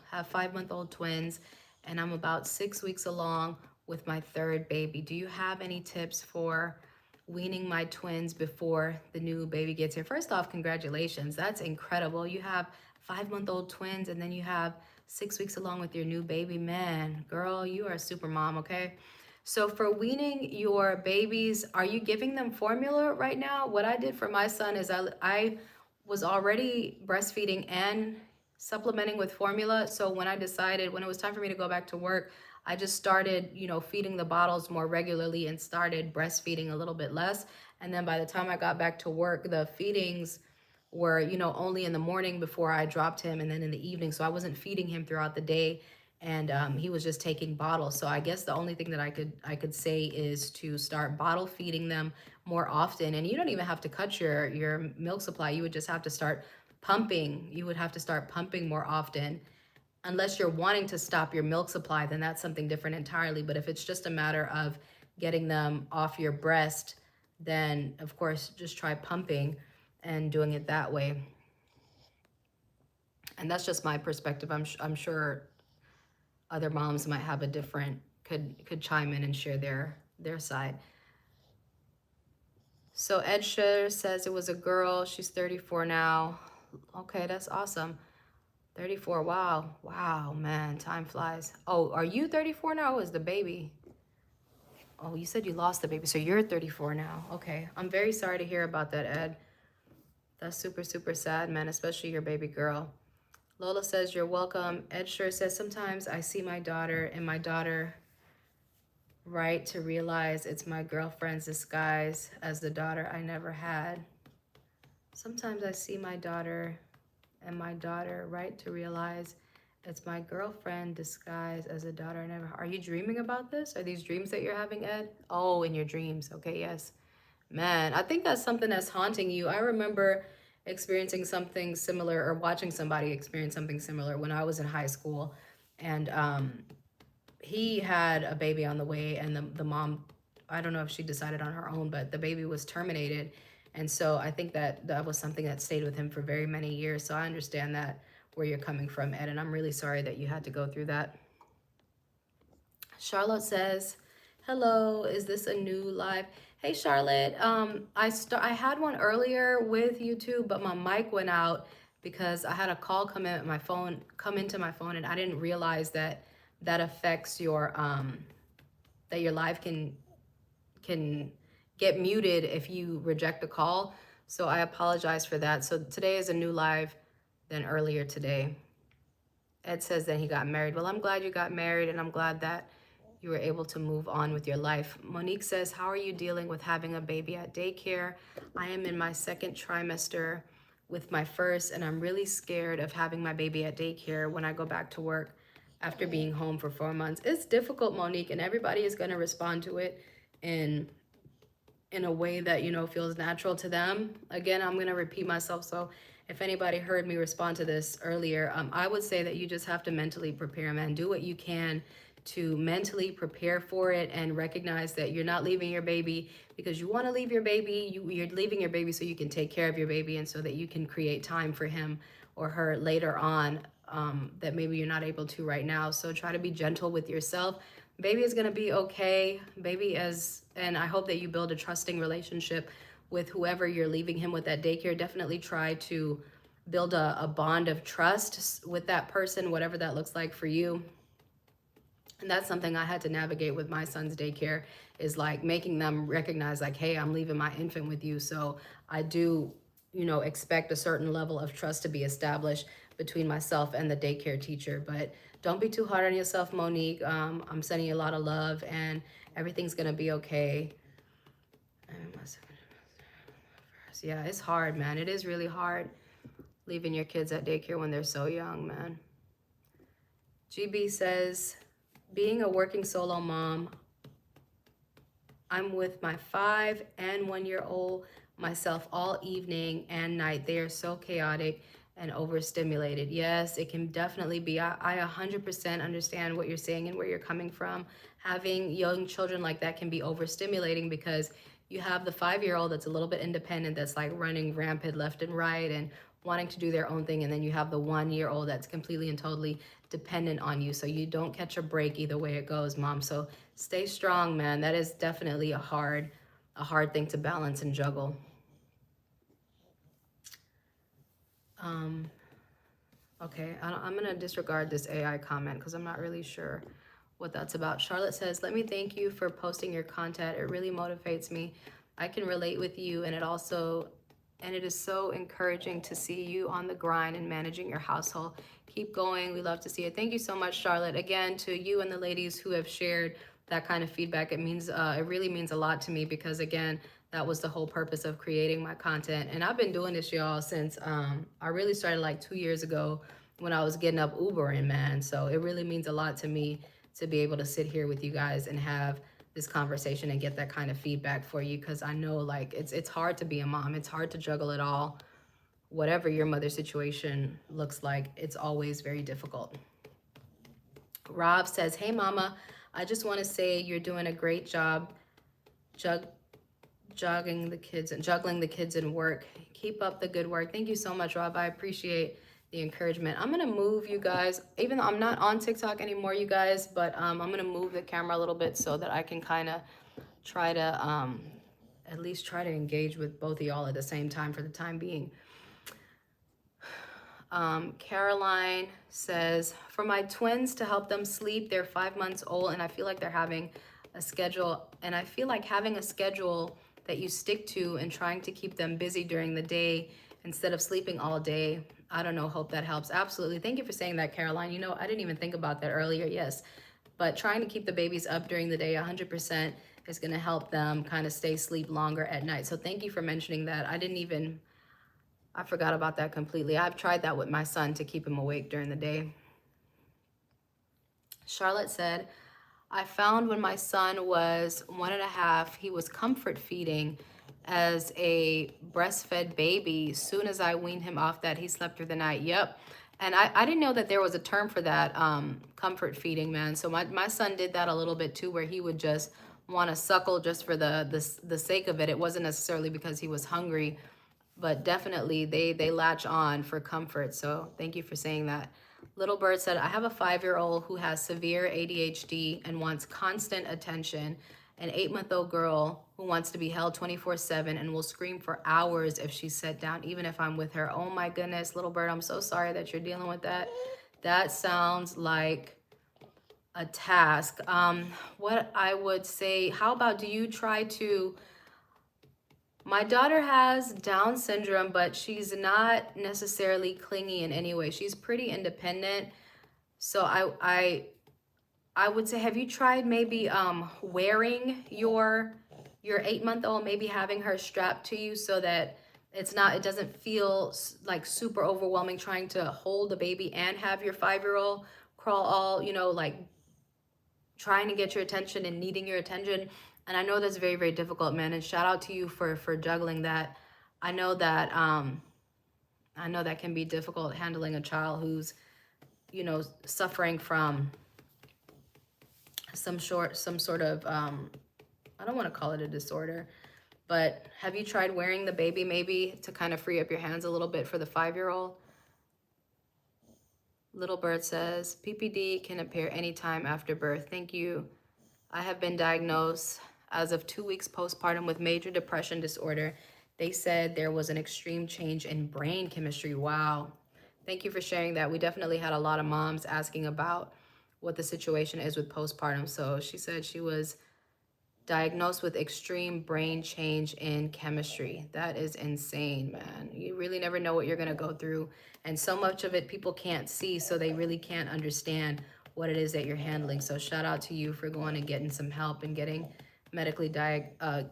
Speaker 1: twins, and I'm about 6 weeks along with my 3rd baby. Do you have any tips for weaning my twins before the new baby gets here? First off, congratulations. That's incredible. You have 5-month-old twins, and then you have 6 weeks along with your new baby. Man, girl, you are a super mom, okay? So for weaning your babies, are you giving them formula right now? What I did for my son is I was already breastfeeding and supplementing with formula. So when it was time for me to go back to work, I just started, feeding the bottles more regularly and started breastfeeding a little bit less. And then by the time I got back to work, the feedings were, only in the morning before I dropped him, and then in the evening. So I wasn't feeding him throughout the day, and he was just taking bottles. So I guess the only thing that I could say is to start bottle feeding them more often. And you don't even have to cut your milk supply. You would just have to start pumping. You would have to start pumping more often. Unless you're wanting to stop your milk supply, then that's something different entirely. But if it's just a matter of getting them off your breast, then of course just try pumping and doing it that way. And that's just my perspective. I'm sure other moms might have a different, could chime in and share their side. So Edsha says it was a girl. She's 34 now. Okay, that's awesome. 34. Wow. Wow, man, time flies. Oh, are you 34 now? Or is the baby? Oh, you said you lost the baby, so you're 34 now. Okay, I'm very sorry to hear about that, Ed. That's super, super sad, man, especially your baby girl. Lola says, you're welcome. Ed sure says, sometimes I see my daughter and my daughter right to realize it's my girlfriend's disguise as the daughter I never had. Sometimes I see my daughter and my daughter right to realize it's my girlfriend disguised as a daughter I never had. Are you dreaming about this? Are these dreams that you're having, Ed? Oh, in your dreams. Okay, yes. Man, I think that's something that's haunting you. I remember experiencing something similar or watching somebody experience something similar when I was in high school. And he had a baby on the way, and the mom, I don't know if she decided on her own, but the baby was terminated. And so I think that that was something that stayed with him for very many years. So I understand that where you're coming from, Ed, and I'm really sorry that you had to go through that. Charlotte says, hello, is this a new live? Hey, Charlotte, I had one earlier with YouTube, but my mic went out because I had a call come into my phone, and I didn't realize that that affects your, that your live can get muted if you reject the call. So I apologize for that. So today is a new live than earlier today. Ed says that he got married. Well, I'm glad you got married, and I'm glad that you were able to move on with your life. Monique says, how are you dealing with having a baby at daycare? I am in my second trimester with my first, and I'm really scared of having my baby at daycare when I go back to work after being home for 4 months. It's difficult, Monique, and everybody is going to respond to it in a way that, you know, feels natural to them. Again, I'm going to repeat myself. So if anybody heard me respond to this earlier, I would say that you just have to mentally prepare, man. Do what you can to mentally prepare for it and recognize that you're not leaving your baby because you want to leave your baby. You're leaving your baby so you can take care of your baby and so that you can create time for him or her later on, that maybe you're not able to right now. So try to be gentle with yourself. Baby is going to be okay. And I hope that you build a trusting relationship with whoever you're leaving him with at daycare. Definitely try to build a bond of trust with that person, whatever that looks like for you. And that's something I had to navigate with my son's daycare, is like making them recognize like, hey, I'm leaving my infant with you. So I do, you know, expect a certain level of trust to be established between myself and the daycare teacher. But don't be too hard on yourself, Monique. I'm sending you a lot of love, and everything's going to be okay. Yeah, it's hard, man. It is really hard leaving your kids at daycare when they're so young, man. GB says, being a working solo mom, I'm with my 5 and 1 year old myself all evening and night. They are so chaotic and overstimulated. Yes, it can definitely be. I 100% understand what you're saying and where you're coming from. Having young children like that can be overstimulating because you have the 5-year-old that's a little bit independent, that's like running rampant left and right and wanting to do their own thing. And then you have the 1-year-old that's completely and totally dependent on you. So you don't catch a break either way it goes, Mom. So stay strong, man. That is definitely a hard thing to balance and juggle. Okay, I'm gonna disregard this AI comment because I'm not really sure what that's about. Charlotte says, let me thank you for posting your content. It really motivates me. I can relate with you, and it is so encouraging to see you on the grind and managing your household. Keep going. We love to see it. Thank you so much, Charlotte. Again, to you and the ladies who have shared that kind of feedback, it really means a lot to me because, again, that was the whole purpose of creating my content. And I've been doing this, y'all, since I really started like 2 years ago when I was getting up Ubering, man. So it really means a lot to me to be able to sit here with you guys and have this conversation and get that kind of feedback for you, because I know like it's hard to be a mom. It's hard to juggle it all. Whatever your mother situation looks like, it's always very difficult. Rob says, hey mama, I just want to say you're doing a great job juggling the kids and work. Keep up the good work. Thank you so much, Rob. I appreciate the encouragement. I'm gonna move you guys, even though I'm not on TikTok anymore, you guys, but I'm gonna move the camera a little bit so that I can kind of try to at least try to engage with both of y'all at the same time for the time being. Caroline says, for my twins to help them sleep, they're 5 months old, and I feel like they're having a schedule, and I feel like having a schedule that you stick to and trying to keep them busy during the day instead of sleeping all day. I don't know, hope that helps. Absolutely. Thank you for saying that, Caroline. You know, I didn't even think about that earlier. Yes. But trying to keep the babies up during the day 100% is going to help them kind of stay asleep longer at night. So thank you for mentioning that. I forgot about that completely. I've tried that with my son to keep him awake during the day. Charlotte said, I found when my son was 1.5, he was comfort feeding as a breastfed baby. Soon as I weaned him off that, he slept through the night. Yep. And I didn't know that there was a term for that, comfort feeding, man. So my son did that a little bit too, where he would just want to suckle just for the sake of it. It wasn't necessarily because he was hungry, but definitely they latch on for comfort. So thank you for saying that. Little Bird said, I have a 5-year-old who has severe ADHD and wants constant attention. An 8-month-old girl who wants to be held 24/7 and will scream for hours if she's set down, even if I'm with her. Oh my goodness, Little Bird, I'm so sorry that you're dealing with that. That sounds like a task. What I would say, how about, do you try to, my daughter has Down syndrome, but she's not necessarily clingy in any way. She's pretty independent. So I would say, have you tried maybe wearing your 8-month-old, maybe having her strapped to you so that it doesn't feel like super overwhelming trying to hold the baby and have your 5-year-old crawl all, you know, like trying to get your attention and needing your attention. And I know that's very, very difficult, man. And shout out to you for juggling that. I know that can be difficult, handling a child who's, you know, suffering from some sort of I don't want to call it a disorder, but have you tried wearing the baby maybe to kind of free up your hands a little bit for the 5-year-old? Little Bird says, PPD can appear anytime after birth. Thank you. I have been diagnosed as of 2 weeks postpartum with major depression disorder. They said there was an extreme change in brain chemistry. Wow. Thank you for sharing that. We definitely had a lot of moms asking about what the situation is with postpartum. So she said she was diagnosed with extreme brain change in chemistry. That is insane, man. You really never know what you're going to go through. And so much of it people can't see, so they really can't understand what it is that you're handling. So shout out to you for going and getting some help and getting medically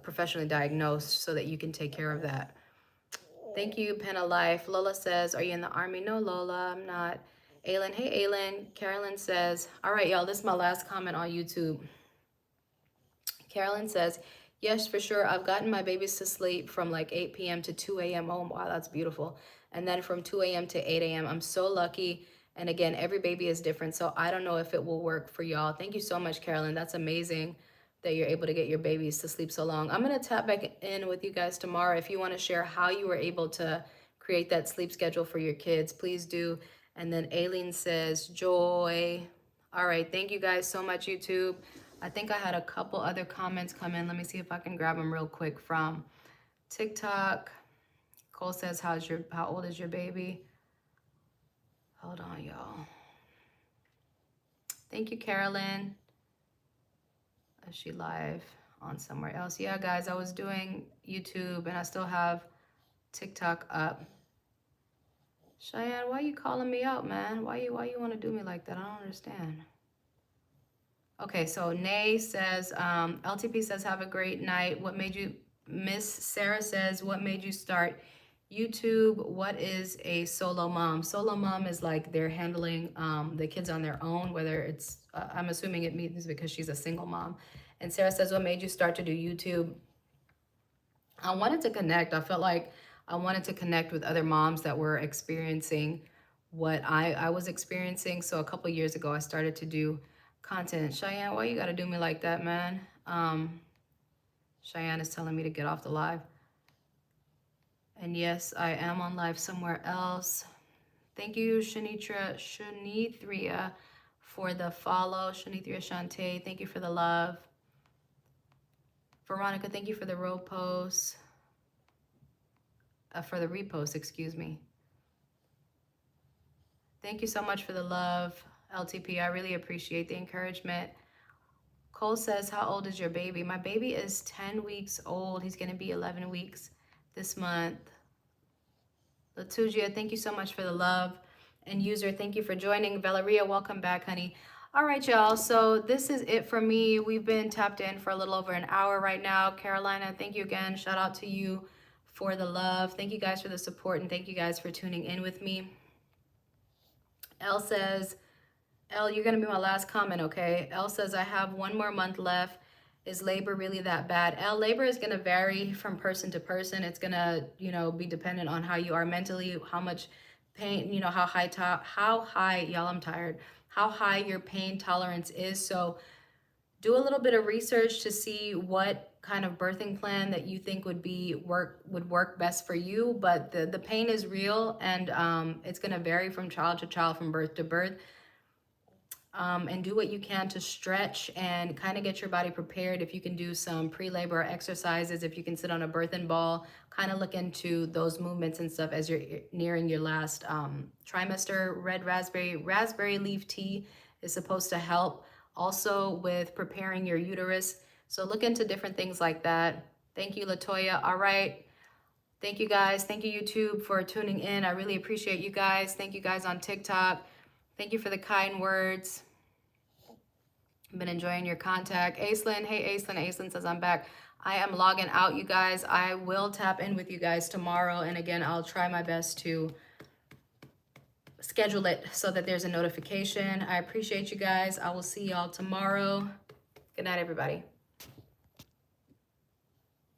Speaker 1: professionally diagnosed so that you can take care of that. Thank you, Penna Life. Lola says, are you in the Army? No, Lola, I'm not. Aylin, hey, Aylin. Carolyn says, all right, y'all, this is my last comment on YouTube. Carolyn says, yes, for sure. I've gotten my babies to sleep from like 8 p.m. to 2 a.m. Oh, wow, that's beautiful. And then from 2 a.m. to 8 a.m. I'm so lucky. And again, every baby is different. So I don't know if it will work for y'all. Thank you so much, Carolyn. That's amazing that you're able to get your babies to sleep so long. I'm going to tap back in with you guys tomorrow. If you want to share how you were able to create that sleep schedule for your kids, please do. And then Aileen says, joy. All right. Thank you guys so much, YouTube. I think I had a couple other comments come in. Let me see if I can grab them real quick from TikTok. Cole says, how old is your baby? Hold on, y'all. Thank you, Carolyn. Is she live on somewhere else? Yeah, guys, I was doing YouTube and I still have TikTok up. Cheyenne, why you calling me out, man? Why you want to do me like that? I don't understand. Okay, so Nay says, LTP says, have a great night. What made you, Miss Sarah says, what made you start YouTube? What is a solo mom? Solo mom is like they're handling the kids on their own, whether it's, I'm assuming it means because she's a single mom. And Sarah says, what made you start to do YouTube? I wanted to connect. I felt like I wanted to connect with other moms that were experiencing what I was experiencing. So a couple years ago, I started to do content. Cheyenne, why you gotta do me like that, man? Cheyenne is telling me to get off the live. And yes, I am on live somewhere else. Thank you, Shanithria, for the follow. Shanithria Shante, thank you for the love. Veronica, thank you for the repost. For the repost, excuse me. Thank you so much for the love, LTP. I really appreciate the encouragement. Cole says, how old is your baby? My baby is 10 weeks old. He's going to be 11 weeks this month. Latugia, thank you so much for the love. And user, thank you for joining. Valeria, welcome back, honey. All right, y'all. So this is it for me. We've been tapped in for a little over an hour right now. Carolina, thank you again. Shout out to you for the love. Thank you guys for the support, and thank you guys for tuning in with me. Elle says, Elle, you're going to be my last comment, okay? Elle says, I have 1 more month left. Is labor really that bad? Elle, labor is going to vary from person to person. It's going to, you know, be dependent on how you are mentally, how much pain, you know, how high, y'all, I'm tired, how high your pain tolerance is. So do a little bit of research to see what kind of birthing plan that you think would work best for you. But the pain is real, and it's going to vary from child to child, from birth to birth. And do what you can to stretch and kind of get your body prepared. If you can do some pre-labor exercises, if you can sit on a birthing ball, kind of look into those movements and stuff as you're nearing your last trimester. Red raspberry leaf tea is supposed to help also with preparing your uterus. So look into different things like that. Thank you, Latoya. All right. Thank you guys. Thank you, YouTube, for tuning in. I really appreciate you guys. Thank you guys on TikTok. Thank you for the kind words. I've been enjoying your contact. Aislinn, hey Aislinn. Aislinn says I'm back. I am logging out, you guys. I will tap in with you guys tomorrow. And again, I'll try my best to schedule it so that there's a notification. I appreciate you guys. I will see y'all tomorrow. Good night, everybody.